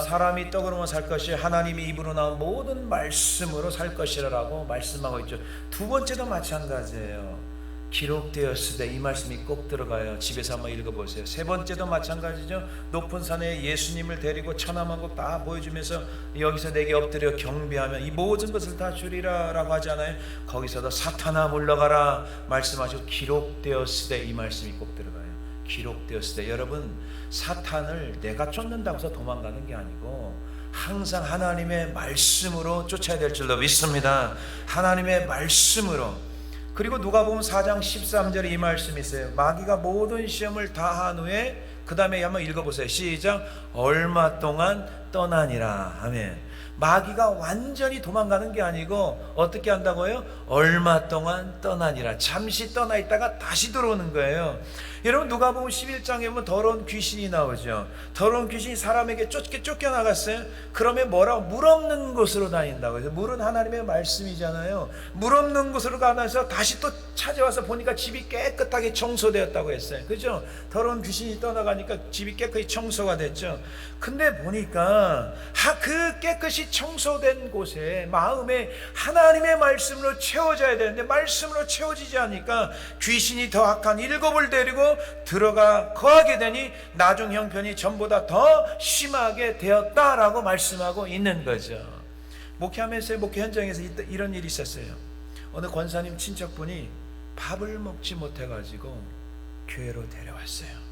A: 사람이 떡으로만 살 것이 하나님의 입으로 나온 모든 말씀으로 살 것이라고 말씀하고 있죠. 두 번째도 마찬가지예요. 기록되었으되 이 말씀이 꼭 들어가요. 집에서 한번 읽어보세요. 세 번째도 마찬가지죠. 높은 산에 예수님을 데리고 천하만국 다 보여주면서 여기서 내게 엎드려 경배하면 이 모든 것을 다 주리라 라고 하잖아요. 거기서도 사탄아 물러가라 말씀하시고 기록되었으되 이 말씀이 꼭 들어가요. 기록되었으되 여러분 사탄을 내가 쫓는다고 해서 도망가는 게 아니고 항상 하나님의 말씀으로 쫓아야 될 줄로 믿습니다. 하나님의 말씀으로. 그리고 누가복음 4장 13절에 이 말씀이 있어요. 마귀가 모든 시험을 다 한 후에 그 다음에 한번 읽어보세요. 시작. 얼마 동안 떠나니라. 아멘. 마귀가 완전히 도망가는 게 아니고 어떻게 한다고요? 얼마 동안 떠나니라. 잠시 떠나 있다가 다시 들어오는 거예요. 여러분 누가복음 11장에 보면 더러운 귀신이 나오죠. 더러운 귀신이 사람에게 쫓겨나갔어요. 그러면 뭐라고? 물 없는 곳으로 다닌다고 해서 물은 하나님의 말씀이잖아요. 물 없는 곳으로 가면서 다시 또 찾아와서 보니까 집이 깨끗하게 청소되었다고 했어요. 그죠? 더러운 귀신이 떠나가니까 집이 깨끗이 청소가 됐죠. 근데 보니까 그 깨끗이 청소된 곳에 마음에 하나님의 말씀으로 채워져야 되는데 말씀으로 채워지지 않으니까 귀신이 더 악한 일곱을 데리고 들어가 거하게 되니 나중 형편이 전보다 더 심하게 되었다라고 말씀하고 있는 거죠. 목회하면서 목회 현장에서 이런 일이 있었어요. 어느 권사님 친척분이 밥을 먹지 못해가지고 교회로 데려왔어요.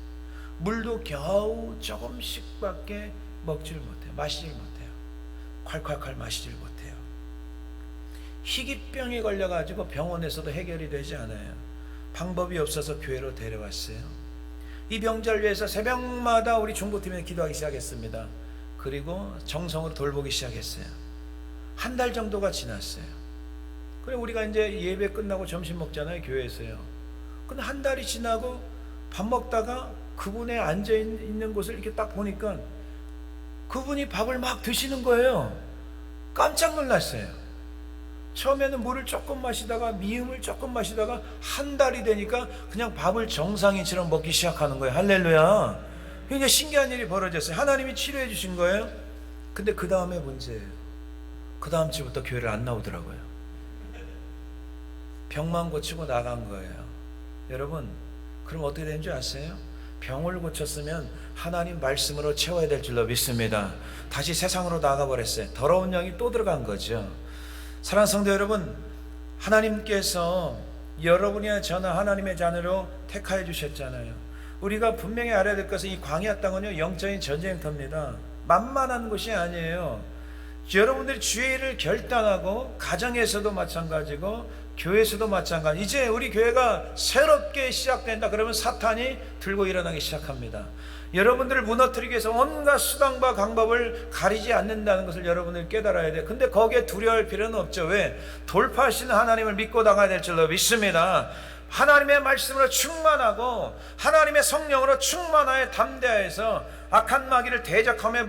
A: 물도 겨우 조금씩밖에 먹지를 못해요. 마시질 못해요. 콸콸콸 마시질 못해요. 희귀병에 걸려가지고 병원에서도 해결이 되지 않아요. 방법이 없어서 교회로 데려왔어요. 이 병자를 위해서 새벽마다 우리 중보팀에 기도하기 시작했습니다. 그리고 정성으로 돌보기 시작했어요. 한 달 정도가 지났어요. 그래 우리가 이제 예배 끝나고 점심 먹잖아요. 교회에서요. 근데 한 달이 지나고 밥 먹다가 그분의 앉아있는 곳을 이렇게 딱 보니까 그분이 밥을 막 드시는 거예요. 깜짝 놀랐어요. 처음에는 물을 조금 마시다가 미음을 조금 마시다가 한 달이 되니까 그냥 밥을 정상인처럼 먹기 시작하는 거예요. 할렐루야. 굉장히 신기한 일이 벌어졌어요. 하나님이 치료해 주신 거예요. 근데 그 다음에 문제예요. 그 다음 주부터 교회를 안 나오더라고요. 병만 고치고 나간 거예요. 여러분 그럼 어떻게 되는 줄 아세요? 병을 고쳤으면 하나님 말씀으로 채워야 될 줄로 믿습니다. 다시 세상으로 나가버렸어요. 더러운 영이 또 들어간 거죠. 사랑하는 성도 여러분, 하나님께서 여러분이나 저나 하나님의 자녀로 택하여 주셨잖아요. 우리가 분명히 알아야 될 것은 이 광야 땅은요 영적인 전쟁터입니다. 만만한 곳이 아니에요. 여러분들이 주의 일을 결단하고 가정에서도 마찬가지고 교회에서도 마찬가지. 이제 우리 교회가 새롭게 시작된다 그러면 사탄이 들고 일어나기 시작합니다. 여러분들을 무너뜨리기 위해서 온갖 수단과 방법을 가리지 않는다는 것을 여러분들이 깨달아야 돼요. 근데 거기에 두려워할 필요는 없죠. 왜? 돌파하시는 하나님을 믿고 나가야 될 줄로 믿습니다. 하나님의 말씀으로 충만하고 하나님의 성령으로 충만하여 담대하여서 악한 마귀를 대적하며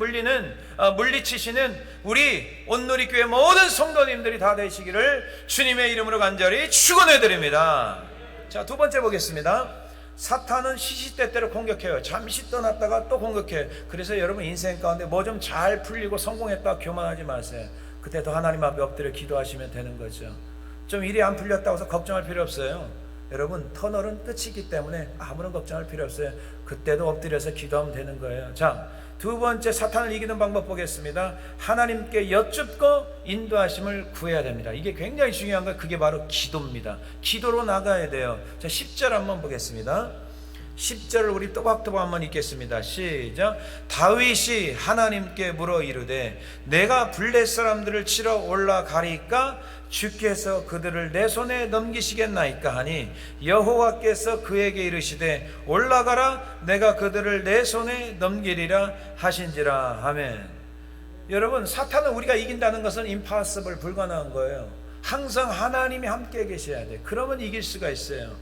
A: 물리치시는 우리 온누리교회 모든 성도님들이 다 되시기를 주님의 이름으로 간절히 축원해 드립니다. 자, 두 번째 보겠습니다. 사탄은 시시때때로 공격해요. 잠시 떠났다가 또 공격해요. 그래서 여러분 인생 가운데 뭐 좀 잘 풀리고 성공했다 교만하지 마세요. 그때도 하나님 앞에 엎드려 기도하시면 되는 거죠. 좀 일이 안 풀렸다고 해서 걱정할 필요 없어요. 여러분 터널은 끝이기 때문에 아무런 걱정할 필요 없어요. 그때도 엎드려서 기도하면 되는 거예요. 자, 두 번째 사탄을 이기는 방법 보겠습니다. 하나님께 여쭙고 인도하심을 구해야 됩니다. 이게 굉장히 중요한 거예요. 그게 바로 기도입니다. 기도로 나가야 돼요. 자, 10절 한번 보겠습니다. 10절을 우리 또박또박 한번 읽겠습니다. 시작. 다윗이 하나님께 물어 이르되 내가 블레 사람들을 치러 올라가리까 주께서 그들을 내 손에 넘기시겠나이까 하니 여호와께서 그에게 이르시되 올라가라 내가 그들을 내 손에 넘기리라 하신지라. 아멘. 여러분, 사탄은 우리가 이긴다는 것은 impossible, 불가능한 거예요. 항상 하나님이 함께 계셔야 돼. 그러면 이길 수가 있어요.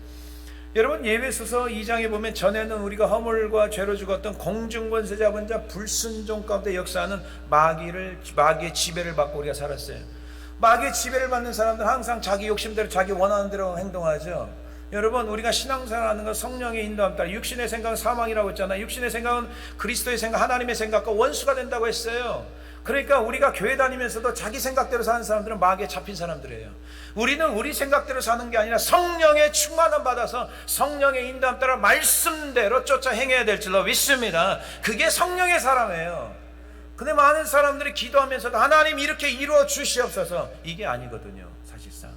A: 여러분, 예배소서 2장에 보면 전에는 우리가 허물과 죄로 죽었던 공중권세 잡은 자 불순종 가운데 역사하는 마귀의 지배를 받고 우리가 살았어요. 마귀의 지배를 받는 사람들은 항상 자기 욕심대로 자기 원하는 대로 행동하죠. 여러분, 우리가 신앙생활하는 건 성령의 인도함 따라. 육신의 생각은 사망이라고 했잖아요. 육신의 생각은 그리스도의 생각, 하나님의 생각과 원수가 된다고 했어요. 그러니까 우리가 교회 다니면서도 자기 생각대로 사는 사람들은 마귀에 잡힌 사람들이에요. 우리는 우리 생각대로 사는 게 아니라 성령의 충만함 받아서 성령의 인도함 따라 말씀대로 쫓아 행해야 될 줄로 믿습니다. 그게 성령의 사람이에요. 근데 많은 사람들이 기도하면서도 하나님 이렇게 이루어 주시옵소서, 이게 아니거든요. 사실상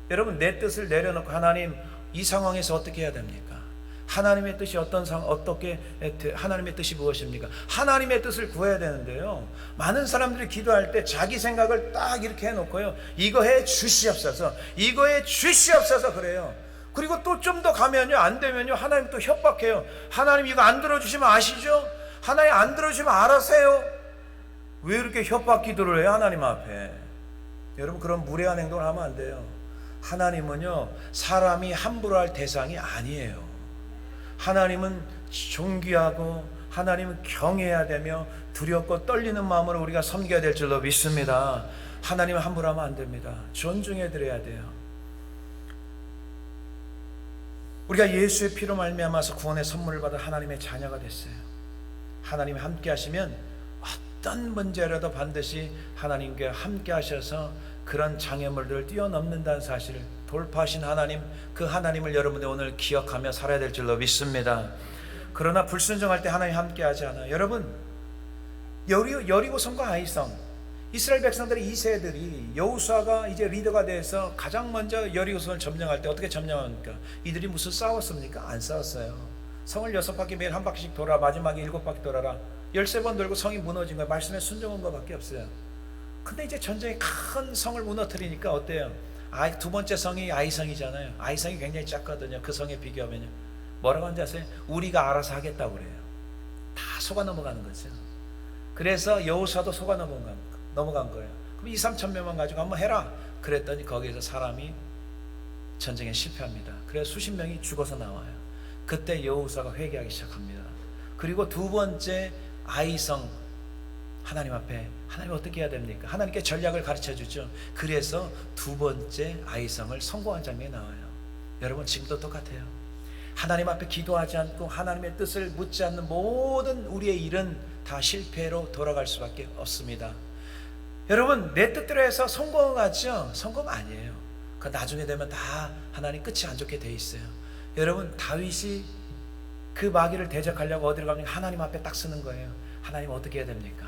A: 여러분, 내 뜻을 내려놓고 하나님 이 상황에서 어떻게 해야 됩니까? 하나님의 뜻이 하나님의 뜻이 무엇입니까? 하나님의 뜻을 구해야 되는데요, 많은 사람들이 기도할 때 자기 생각을 딱 이렇게 해놓고요, 이거 해 주시옵소서, 이거 해 주시옵소서 그래요. 그리고 또 좀 더 가면요, 안 되면요, 하나님 또 협박해요. 하나님 이거 안 들어주시면 아시죠? 하나님 안 들어주시면 알아세요. 왜 이렇게 협박 기도를 해요, 하나님 앞에? 여러분, 그런 무례한 행동을 하면 안 돼요. 하나님은요, 사람이 함부로 할 대상이 아니에요. 하나님은 존귀하고 하나님은 경외해야 되며 두렵고 떨리는 마음으로 우리가 섬겨야 될 줄로 믿습니다. 하나님은 함부로 하면 안 됩니다. 존중해 드려야 돼요. 우리가 예수의 피로 말미암아서 구원의 선물을 받아 하나님의 자녀가 됐어요. 하나님이 함께 하시면 어떤 문제라도 반드시 하나님과 함께 하셔서 그런 장애물들을 뛰어넘는다는 사실을, 돌파하신 하나님, 그 하나님을 여러분이 오늘 기억하며 살아야 될 줄로 믿습니다. 그러나 불순종할 때 하나님 함께 하지 않아요. 여러분, 여리고성과 아이성, 이스라엘 백성들의 2세들이 여호수아가 이제 리더가 돼서 가장 먼저 여리고성을 점령할 때 어떻게 점령합니까? 이들이 무슨 싸웠습니까? 안 싸웠어요. 성을 6바퀴 매일 한 바퀴씩 돌아, 마지막에 7바퀴 돌아라. 13번 돌고 성이 무너진 거예요. 말씀에 순종한 것밖에 없어요. 근데 이제 전쟁이 큰 성을 무너뜨리니까 어때요? 두 번째 성이 아이성이잖아요. 아이성이 굉장히 작거든요. 그 성에 비교하면요. 뭐라고 하는지 아세요? 우리가 알아서 하겠다고 그래요. 다 속아 넘어가는 거죠. 그래서 여호수아도 속아 넘어간 거예요. 그럼 2-3천 명만 가지고 한번 해라 그랬더니 거기에서 사람이 전쟁에 실패합니다. 그래서 수십 명이 죽어서 나와요. 그때 여호수아가 회개하기 시작합니다. 그리고 두 번째 아이성, 하나님 앞에 하나님 어떻게 해야 됩니까? 하나님께 전략을 가르쳐 주죠. 그래서 두 번째 아이성을 성공한 장면이 나와요. 여러분, 지금도 똑같아요. 하나님 앞에 기도하지 않고 하나님의 뜻을 묻지 않는 모든 우리의 일은 다 실패로 돌아갈 수밖에 없습니다. 여러분, 내 뜻대로 해서 성공하죠? 성공 아니에요. 그 나중에 되면 다 하나님 끝이 안 좋게 돼 있어요. 여러분, 다윗이 그 마귀를 대적하려고 어디로 가면 하나님 앞에 딱 쓰는 거예요. 하나님 어떻게 해야 됩니까?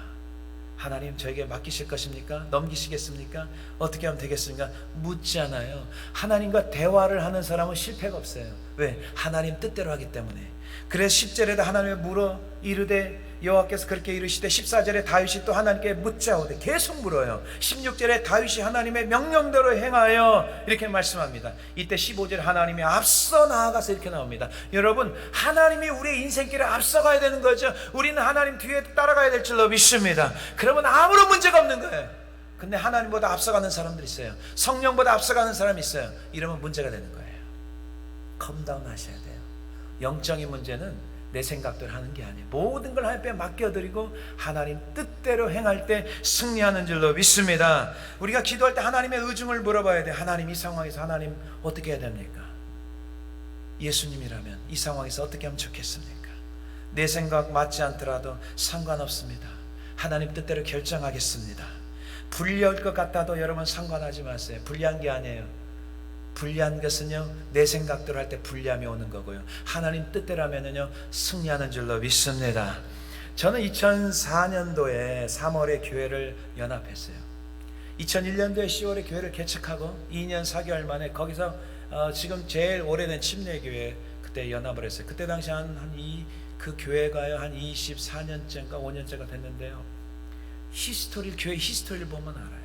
A: 하나님 저에게 맡기실 것입니까? 넘기시겠습니까? 어떻게 하면 되겠습니까? 묻지 않아요. 하나님과 대화를 하는 사람은 실패가 없어요. 왜? 하나님 뜻대로 하기 때문에. 그래서 10절에도 하나님의 물어 이르되 여호와께서 그렇게 이르시되, 14절에 다윗이 또 하나님께 묻자오되, 계속 물어요. 16절에 다윗이 하나님의 명령대로 행하여 이렇게 말씀합니다. 이때 15절에 하나님이 앞서 나아가서 이렇게 나옵니다. 여러분, 하나님이 우리의 인생길에 앞서가야 되는 거죠. 우리는 하나님 뒤에 따라가야 될 줄로 믿습니다. 그러면 아무런 문제가 없는 거예요. 근데 하나님보다 앞서가는 사람들이 있어요. 성령보다 앞서가는 사람이 있어요. 이러면 문제가 되는 거예요. 컴다운 하셔야 돼요. 영적인 문제는 내 생각대로 하는 게 아니에요. 모든 걸 하나님께 맡겨드리고 하나님 뜻대로 행할 때 승리하는 줄로 믿습니다. 우리가 기도할 때 하나님의 의중을 물어봐야 돼요. 하나님, 이 상황에서 하나님 어떻게 해야 됩니까? 예수님이라면 이 상황에서 어떻게 하면 좋겠습니까? 내 생각 맞지 않더라도 상관없습니다. 하나님 뜻대로 결정하겠습니다. 불리할 것 같아도 여러분 상관하지 마세요. 불리한 게 아니에요. 불리한 것은요, 내 생각대로 할 때 불리함이 오는 거고요, 하나님 뜻대로 하면은요 승리하는 줄로 믿습니다. 저는 2004년도에 3월에 교회를 연합했어요. 2001년도에 10월에 교회를 개척하고 2년 4개월 만에 거기서 지금 제일 오래된 침례교회 그때 연합을 했어요. 그때 당시 그 교회가요 한 24년째인가 5년째가 됐는데요, 교회 히스토리를 보면 알아요.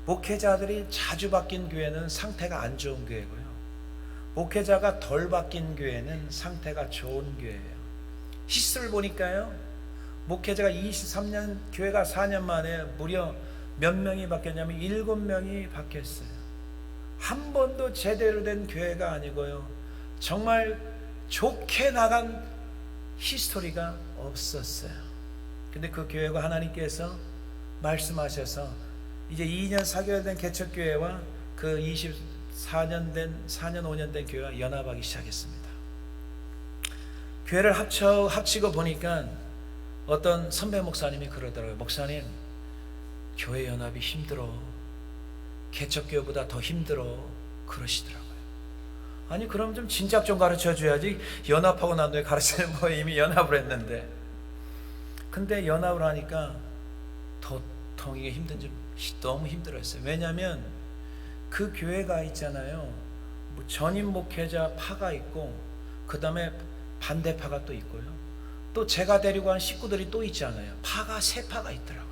A: 목회자들이 자주 바뀐 교회는 상태가 안 좋은 교회고요. 목회자가 덜 바뀐 교회는 상태가 좋은 교회예요. 히스토리를 보니까요, 목회자가 23년, 교회가 4년 만에 무려 몇 명이 바뀌었냐면 7명이 바뀌었어요. 한 번도 제대로 된 교회가 아니고요, 정말 좋게 나간 히스토리가 없었어요. 근데 그 교회가 하나님께서 말씀하셔서 이제 2년 4개월 된 개척교회와 그 24년 된 4년 5년 된 교회가 연합하기 시작했습니다. 교회를 합치고 보니까 어떤 선배 목사님이 그러더라고요. 목사님, 교회 연합이 힘들어. 개척교회보다 더 힘들어. 그러시더라고요. 아니, 그럼 좀 진작 좀 가르쳐 줘야지. 연합하고 난 뒤에 가르치는 뭐 이미 연합을 했는데. 근데 연합을 하니까 도통 이게 힘든지 너무 힘들었어요. 왜냐하면 그 교회가 있잖아요, 뭐 전임 목회자 파가 있고, 그 다음에 반대파가 또 있고요, 또 제가 데리고 한 식구들이 또 있잖아요. 파가 세 파가 있더라고요.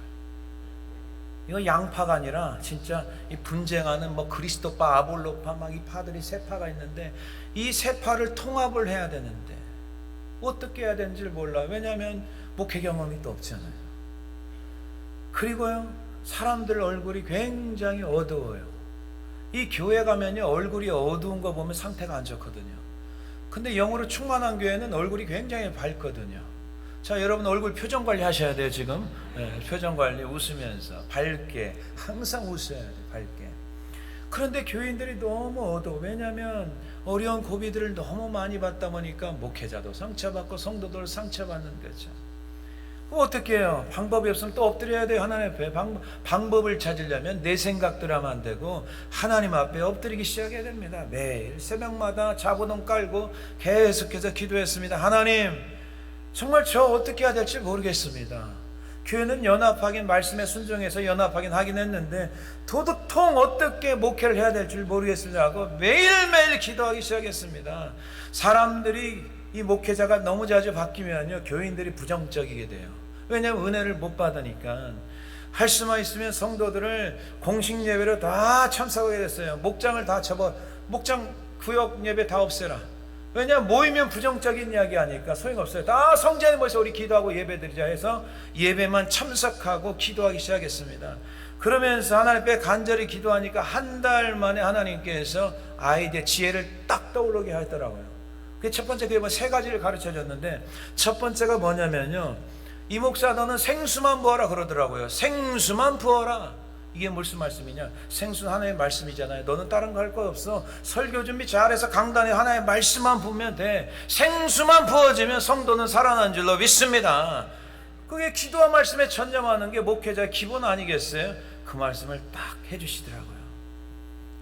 A: 이거 양파가 아니라 진짜 이 분쟁하는 뭐 그리스도파, 아볼로파, 막 이 파들이 세 파가 있는데, 이 세 파를 통합을 해야 되는데 어떻게 해야 되는지를 몰라요. 왜냐하면 목회 경험이 또 없잖아요. 그리고요, 사람들 얼굴이 굉장히 어두워요. 이 교회 가면요, 얼굴이 어두운 거 보면 상태가 안 좋거든요. 근데 영으로 충만한 교회는 얼굴이 굉장히 밝거든요. 자, 여러분 얼굴 표정 관리 하셔야 돼요. 지금 표정 관리, 웃으면서 밝게, 항상 웃어야 돼요. 밝게. 그런데 교인들이 너무 어두워. 왜냐하면 어려운 고비들을 너무 많이 받다 보니까 목회자도 상처받고 성도들 상처받는 거죠. 그럼 어떻게 해요? 방법이 없으면 또 엎드려야 돼요. 하나님 앞에. 방법을 찾으려면 내 생각대로 하면 안 되고 하나님 앞에 엎드리기 시작해야 됩니다. 매일 새벽마다 자고동 깔고 계속해서 기도했습니다. 하나님, 정말 저 어떻게 해야 될지 모르겠습니다. 교회는 연합하긴, 말씀에 순종해서 연합하긴 하긴 했는데 도통 어떻게 목회를 해야 될지 모르겠습니다 하고 매일매일 기도하기 시작했습니다. 사람들이, 이 목회자가 너무 자주 바뀌면요, 교인들이 부정적이게 돼요. 왜냐하면 은혜를 못 받으니까. 할 수만 있으면 성도들을 공식 예배로 다 참석하게 됐어요. 목장을 다 목장 구역 예배 다 없애라. 왜냐하면 모이면 부정적인 이야기 하니까 소용없어요. 다 성전에 모여서 우리 기도하고 예배드리자 해서 예배만 참석하고 기도하기 시작했습니다. 그러면서 하나님 앞에 간절히 기도하니까 한 달 만에 하나님께서 아이디어, 지혜를 딱 떠오르게 하더라고요. 첫 번째, 그게 세 가지를 가르쳐 줬는데, 첫 번째가 뭐냐면요, 이 목사 너는 생수만 부어라 그러더라고요. 생수만 부어라. 이게 무슨 말씀이냐? 생수는 하나님의 말씀이잖아요. 너는 다른 거 할 거 없어. 설교 준비 잘해서 강단에 하나님의 말씀만 부으면 돼. 생수만 부어지면 성도는 살아난 줄로 믿습니다. 그게 기도와 말씀에 전념하는 게 목회자의 기본 아니겠어요? 그 말씀을 딱 해주시더라고요.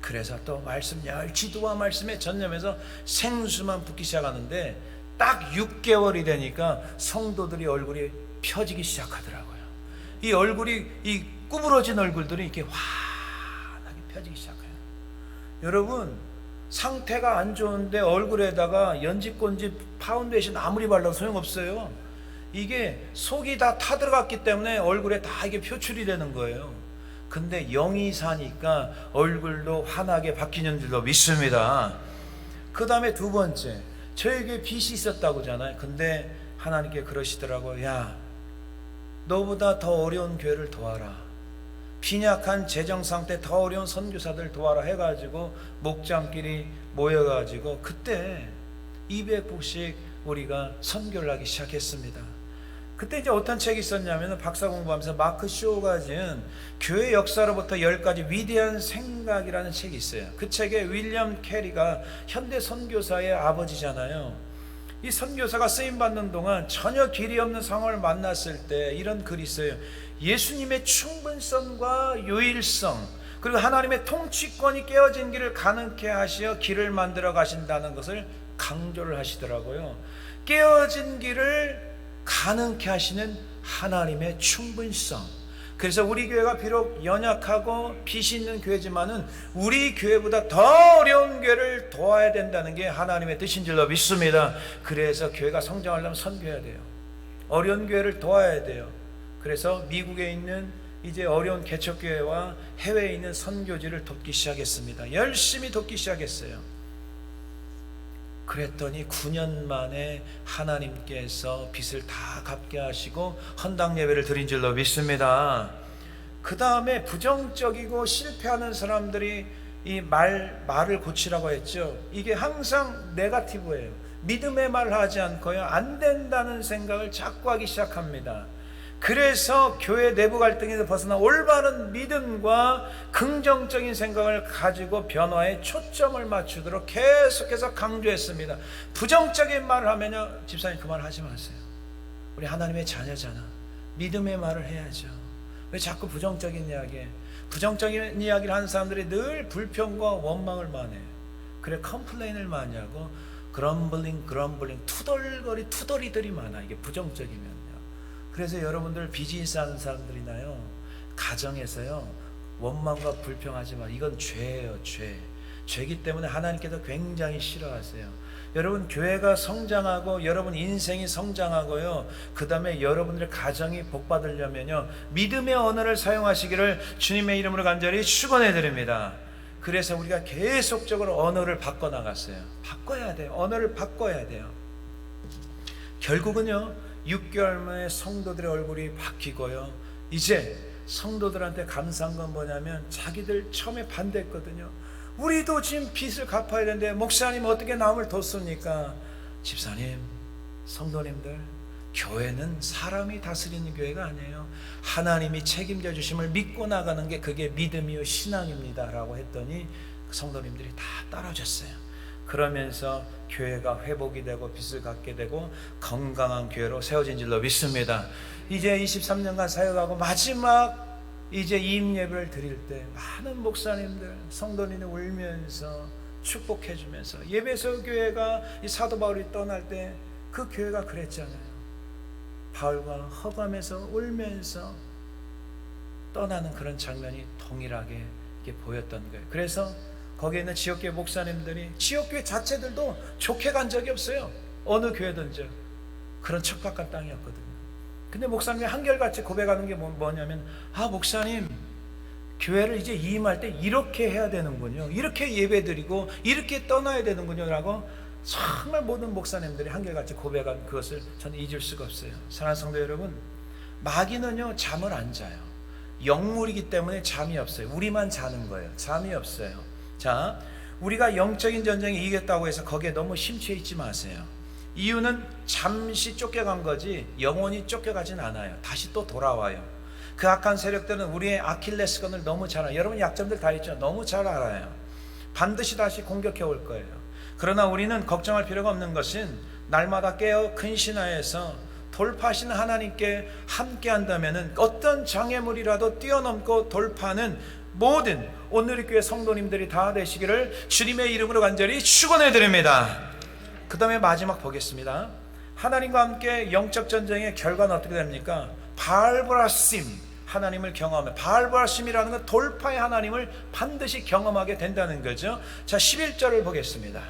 A: 그래서 또 말씀, 기도와 말씀에 전념해서 생수만 붓기 시작하는데 딱 6개월이 되니까 성도들이 얼굴이 펴지기 시작하더라고요. 이 얼굴이, 이 구부러진 얼굴들이 이렇게 환하게 펴지기 시작해요. 여러분, 상태가 안 좋은데 얼굴에다가 연지꼰지 파운데이션 아무리 발라도 소용없어요. 이게 속이 다 타들어갔기 때문에 얼굴에 다 이게 표출이 되는 거예요. 근데 영이 사니까 얼굴도 환하게 바뀌는 줄로 믿습니다. 그 다음에 두 번째, 저에게 빚이 있었다고 하잖아요. 근데 하나님께 그러시더라고요. 야, 너보다 더 어려운 교회를 도와라. 빈약한 재정 상태 더 어려운 선교사들 도와라 해가지고 목장끼리 모여가지고 그때 200부씩 우리가 선교를 하기 시작했습니다. 그때 이제 어떤 책이 있었냐면, 박사 공부하면서 마크 쇼가 지은 교회 역사로부터 10가지 위대한 생각이라는 책이 있어요. 그 책에 윌리엄 캐리가 현대 선교사의 아버지잖아요. 이 선교사가 쓰임받는 동안 전혀 길이 없는 상황을 만났을 때 이런 글이 있어요. 예수님의 충분성과 유일성, 그리고 하나님의 통치권이 깨어진 길을 가능케 하시어 길을 만들어 가신다는 것을 강조를 하시더라고요. 깨어진 길을 가능케 하시는 하나님의 충분성. 그래서 우리 교회가 비록 연약하고 빚이 있는 교회지만은 우리 교회보다 더 어려운 교회를 도와야 된다는 게 하나님의 뜻인 줄로 믿습니다. 그래서 교회가 성장하려면 선교해야 돼요. 어려운 교회를 도와야 돼요. 그래서 미국에 있는 이제 어려운 개척교회와 해외에 있는 선교지를 돕기 시작했습니다. 열심히 돕기 시작했어요. 그랬더니 9년 만에 하나님께서 빚을 다 갚게 하시고 헌당 예배를 드린 줄로 믿습니다. 그 다음에 부정적이고 실패하는 사람들이 이 말을 고치라고 했죠. 이게 항상 네거티브예요. 믿음의 말을 하지 않고요, 안 된다는 생각을 자꾸 하기 시작합니다. 그래서 교회 내부 갈등에서 벗어나 올바른 믿음과 긍정적인 생각을 가지고 변화에 초점을 맞추도록 계속해서 강조했습니다. 부정적인 말을 하면요, 집사님 그 말 하지 마세요. 우리 하나님의 자녀잖아. 믿음의 말을 해야죠. 왜 자꾸 부정적인 이야기해? 부정적인 이야기를 하는 사람들이 늘 불평과 원망을 많이 해요. 그래 컴플레인을 많이 하고 그럼블링 투덜이들이 많아. 이게 부정적이면요. 그래서 여러분들 비즈니스 하는 사람들이나요, 가정에서요, 원망과 불평하지 마. 이건 죄예요. 죄이기 때문에 하나님께서 굉장히 싫어하세요. 여러분 교회가 성장하고 여러분 인생이 성장하고요, 그 다음에 여러분들의 가정이 복받으려면요, 믿음의 언어를 사용하시기를 주님의 이름으로 간절히 축원해 드립니다. 그래서 우리가 계속적으로 언어를 바꿔나갔어요. 바꿔야 돼요. 언어를 바꿔야 돼요. 결국은요, 6개월 만에 성도들의 얼굴이 바뀌고요, 이제 성도들한테 감사한 건 뭐냐면 자기들 처음에 반대했거든요. 우리도 지금 빚을 갚아야 되는데 목사님 어떻게 남을 뒀습니까? 집사님, 성도님들, 교회는 사람이 다스리는 교회가 아니에요. 하나님이 책임져 주심을 믿고 나가는 게 그게 믿음이요 신앙입니다 라고 했더니 성도님들이 다 따라줬어요. 그러면서 교회가 회복이 되고 빚을 갚게 되고 건강한 교회로 세워진 줄로 믿습니다. 이제 23년간 사역하고 마지막 이제 이임 예배를 드릴 때 많은 목사님들, 성도님이 울면서 축복해 주면서, 예배소 교회가 이 사도 바울이 떠날 때 그 교회가 그랬잖아요. 바울과 허감에서 울면서 떠나는 그런 장면이 동일하게 이렇게 보였던 거예요. 그래서 거기에 있는 지역교회 목사님들이, 지역교회 자체들도 좋게 간 적이 없어요. 어느 교회든지 그런 척박한 땅이었거든요. 근데 목사님이 한결같이 고백하는 게 뭐냐면, 목사님, 교회를 이제 이임할 때 이렇게 해야 되는군요, 이렇게 예배드리고 이렇게 떠나야 되는군요 라고 정말 모든 목사님들이 한결같이 고백한 그것을 저는 잊을 수가 없어요. 사랑하는 성도 여러분, 마귀는요 잠을 안 자요. 영물이기 때문에 잠이 없어요. 우리만 자는 거예요. 잠이 없어요. 자, 우리가 영적인 전쟁에 이겼다고 해서 거기에 너무 심취해 있지 마세요. 이유는 잠시 쫓겨간 거지 영원히 쫓겨가진 않아요. 다시 또 돌아와요. 그 악한 세력들은 우리의 아킬레스건을 너무 잘 알아요. 여러분 약점들 다 있죠. 너무 잘 알아요. 반드시 다시 공격해 올 거예요. 그러나 우리는 걱정할 필요가 없는 것은 날마다 깨어 근신하여서 돌파하시는 하나님께 함께 한다면 어떤 장애물이라도 뛰어넘고 돌파하는 모든 온누리교회 성도님들이 다 되시기를 주님의 이름으로 간절히 축원해 드립니다. 그 다음에 마지막 보겠습니다. 하나님과 함께 영적 전쟁의 결과는 어떻게 됩니까? 바알브라심, 하나님을 경험하면, 바알브라심이라는 건 돌파의 하나님을 반드시 경험하게 된다는 거죠. 자, 11절을 보겠습니다.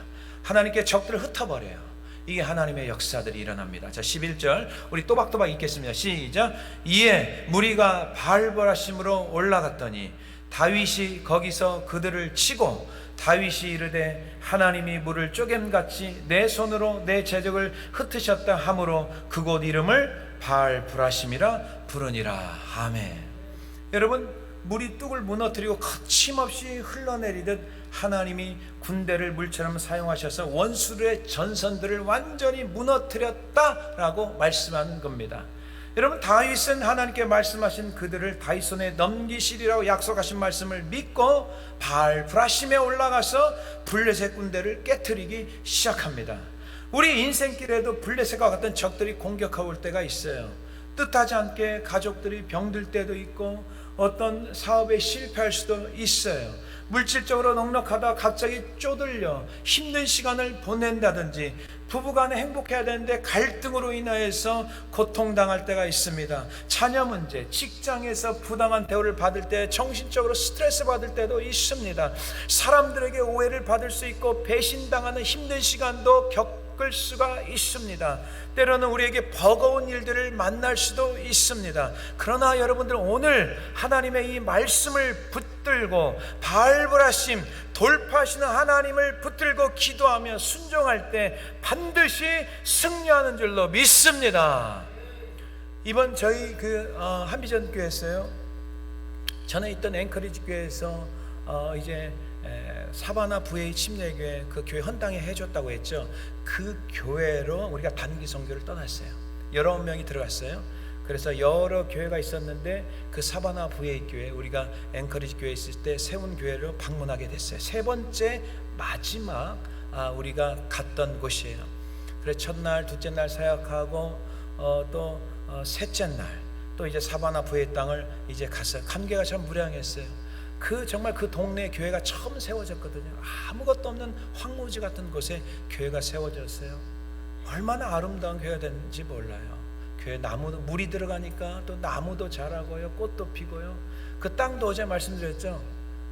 A: 하나님께 적들을 흩어버려요. 이게 하나님의 역사들이 일어납니다. 자, 11절 우리 또박또박 읽겠습니다. 시작. 이에 무리가 바알브라심으로 올라갔더니 다윗이 거기서 그들을 치고, 다윗이 이르되 하나님이 물을 쪼개같이 내 손으로 내 재적을 흩으셨다 하므로 그곳 이름을 바알브라심이라 부르니라. 아멘. 여러분, 물이 뚝을 무너뜨리고 거침없이 흘러내리듯 하나님이 군대를 물처럼 사용하셔서 원수의 전선들을 완전히 무너뜨렸다라고 말씀하는 겁니다. 여러분, 다윗은 하나님께 말씀하신 그들을 다윗 손에 넘기시리라고 약속하신 말씀을 믿고 바알브라심에 올라가서 블레셋 군대를 깨트리기 시작합니다. 우리 인생길에도 블레셋과 같은 적들이 공격하고 올 때가 있어요. 뜻하지 않게 가족들이 병들 때도 있고 어떤 사업에 실패할 수도 있어요. 물질적으로 넉넉하다 갑자기 쪼들려 힘든 시간을 보낸다든지, 부부간에 행복해야 되는데 갈등으로 인하여서 고통당할 때가 있습니다. 자녀 문제, 직장에서 부당한 대우를 받을 때 정신적으로 스트레스 받을 때도 있습니다. 사람들에게 오해를 받을 수 있고 배신당하는 힘든 시간도 겪고 겪을 수가 있습니다. 때로는 우리에게 버거운 일들을 만날 수도 있습니다. 그러나 여러분들, 오늘 하나님의 이 말씀을 붙들고 발불하심 돌파하시는 하나님을 붙들고 기도하며 순종할 때 반드시 승리하는 줄로 믿습니다. 이번 저희 한비전 교회에서요, 전에 있던 앵커리지 교회에서 이제 사바나 VA 침례교회, 그 교회 헌당에 해줬다고 했죠. 그 교회로 우리가 단기 선교를 떠났어요. 여러 명이 들어갔어요. 그래서 여러 교회가 있었는데 그 사바나 VA 교회, 우리가 앵커리지 교회에 있을 때 세운 교회로 방문하게 됐어요. 세 번째 마지막 우리가 갔던 곳이에요. 그래서 첫날, 둘째 날 사역하고 또 셋째 날 또 이제 사바나 VA 땅을 이제 갔어요. 감개가 참 무량했어요. 정말 그 동네 교회가 처음 세워졌거든요. 아무것도 없는 황무지 같은 곳에 교회가 세워졌어요. 얼마나 아름다운 교회가 됐는지 몰라요. 교회 나무도, 물이 들어가니까 또 나무도 자라고요, 꽃도 피고요. 그 땅도 어제 말씀드렸죠.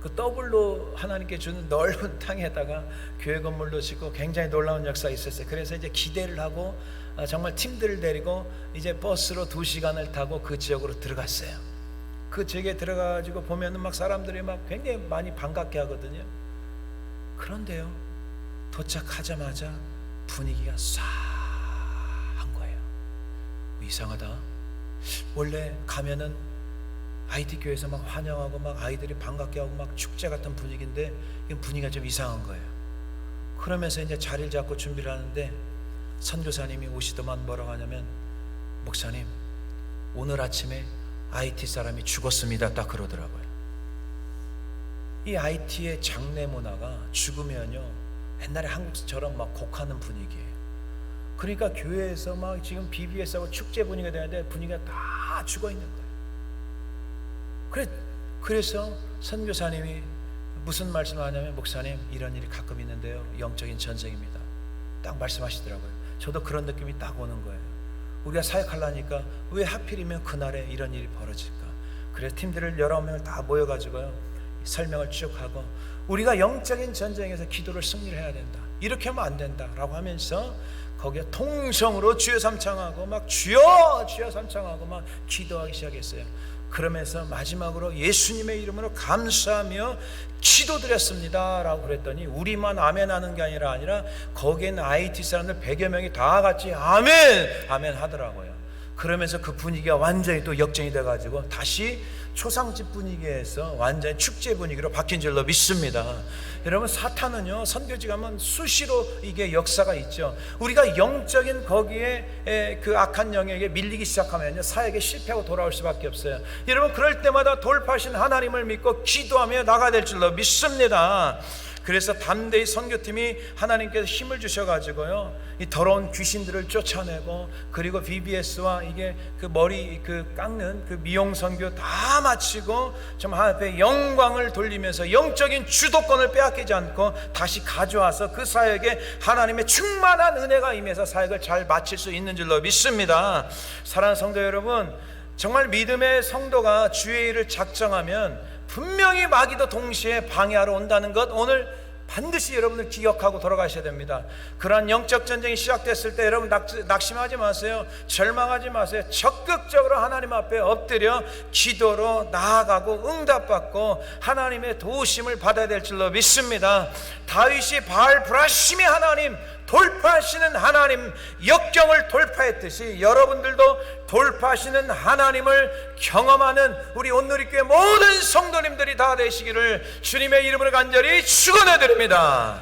A: 그 더블로 하나님께 주는 넓은 땅에다가 교회 건물도 짓고 굉장히 놀라운 역사가 있었어요. 그래서 이제 기대를 하고 정말 팀들을 데리고 이제 버스로 2시간을 타고 그 지역으로 들어갔어요. 그 지역에 들어가가지고 보면은 막 사람들이 막 굉장히 많이 반갑게 하거든요. 그런데요, 도착하자마자 분위기가 싸한 거예요. 이상하다. 원래 가면은 IT 교회에서 막 환영하고 막 아이들이 반갑게 하고 막 축제 같은 분위기인데 분위기가 좀 이상한 거예요. 그러면서 이제 자리를 잡고 준비를 하는데 선교사님이 오시더만 뭐라고 하냐면, 목사님, 오늘 아침에 IT 사람이 죽었습니다. 딱 그러더라고요. 이 IT의 장례 문화가 죽으면요, 옛날에 한국처럼 막 곡하는 분위기예요. 그러니까 교회에서 막 지금 BBS하고 축제 분위기가 되는데 분위기가 다 죽어 있는 거예요. 그래서 선교사님이 무슨 말씀을 하냐면, 목사님, 이런 일이 가끔 있는데요, 영적인 전쟁입니다. 딱 말씀하시더라고요. 저도 그런 느낌이 딱 오는 거예요. 우리가 사역하려니까 왜 하필이면 그날에 이런 일이 벌어질까? 그래서 팀들을 여러 명을 다 모여가지고요, 설명을 쭉 하고, 우리가 영적인 전쟁에서 기도를 승리를 해야 된다, 이렇게 하면 안 된다라고 하면서 거기에 통성으로 주여 삼창하고 막 주여 주여 삼창하고 막 기도하기 시작했어요. 그러면서 마지막으로 예수님의 이름으로 감사하며 기도드렸습니다 라고 그랬더니, 우리만 아멘 하는 게 아니라 거기에 있는 IT 사람들 100여 명이 다 같이 아멘 아멘 하더라고요. 그러면서 그 분위기가 완전히 또 역전이 돼가지고 다시 초상집 분위기에서 완전히 축제 분위기로 바뀐 줄로 믿습니다. 여러분, 사탄은요, 선교지 가면 수시로 이게 역사가 있죠. 우리가 영적인 거기에 그 악한 영에게 밀리기 시작하면요, 사역에 실패하고 돌아올 수밖에 없어요. 여러분, 그럴 때마다 돌파하신 하나님을 믿고 기도하며 나가야 될 줄로 믿습니다. 그래서 담대히 선교팀이 하나님께서 힘을 주셔가지고요, 이 더러운 귀신들을 쫓아내고, 그리고 BBS와 이게 그 머리 깎는 그 미용 선교 다 마치고 좀 하나님께 영광을 돌리면서 영적인 주도권을 빼앗기지 않고 다시 가져와서 그 사역에 하나님의 충만한 은혜가 임해서 사역을 잘 마칠 수 있는 줄로 믿습니다. 사랑하는 성도 여러분, 정말 믿음의 성도가 주의 일을 작정하면 분명히 마귀도 동시에 방해하러 온다는 것, 오늘 반드시 여러분들 기억하고 돌아가셔야 됩니다. 그러한 영적 전쟁이 시작됐을 때 여러분 낙심하지 마세요. 절망하지 마세요. 적극적으로 하나님 앞에 엎드려 기도로 나아가고 응답받고 하나님의 도우심을 받아야 될 줄로 믿습니다. 다윗이 바알 브라심의 하나님, 돌파하시는 하나님, 역경을 돌파했듯이 여러분들도 돌파하시는 하나님을 경험하는 우리 온누리교회 모든 성도님들이 다 되시기를 주님의 이름으로 간절히 축원해 드립니다.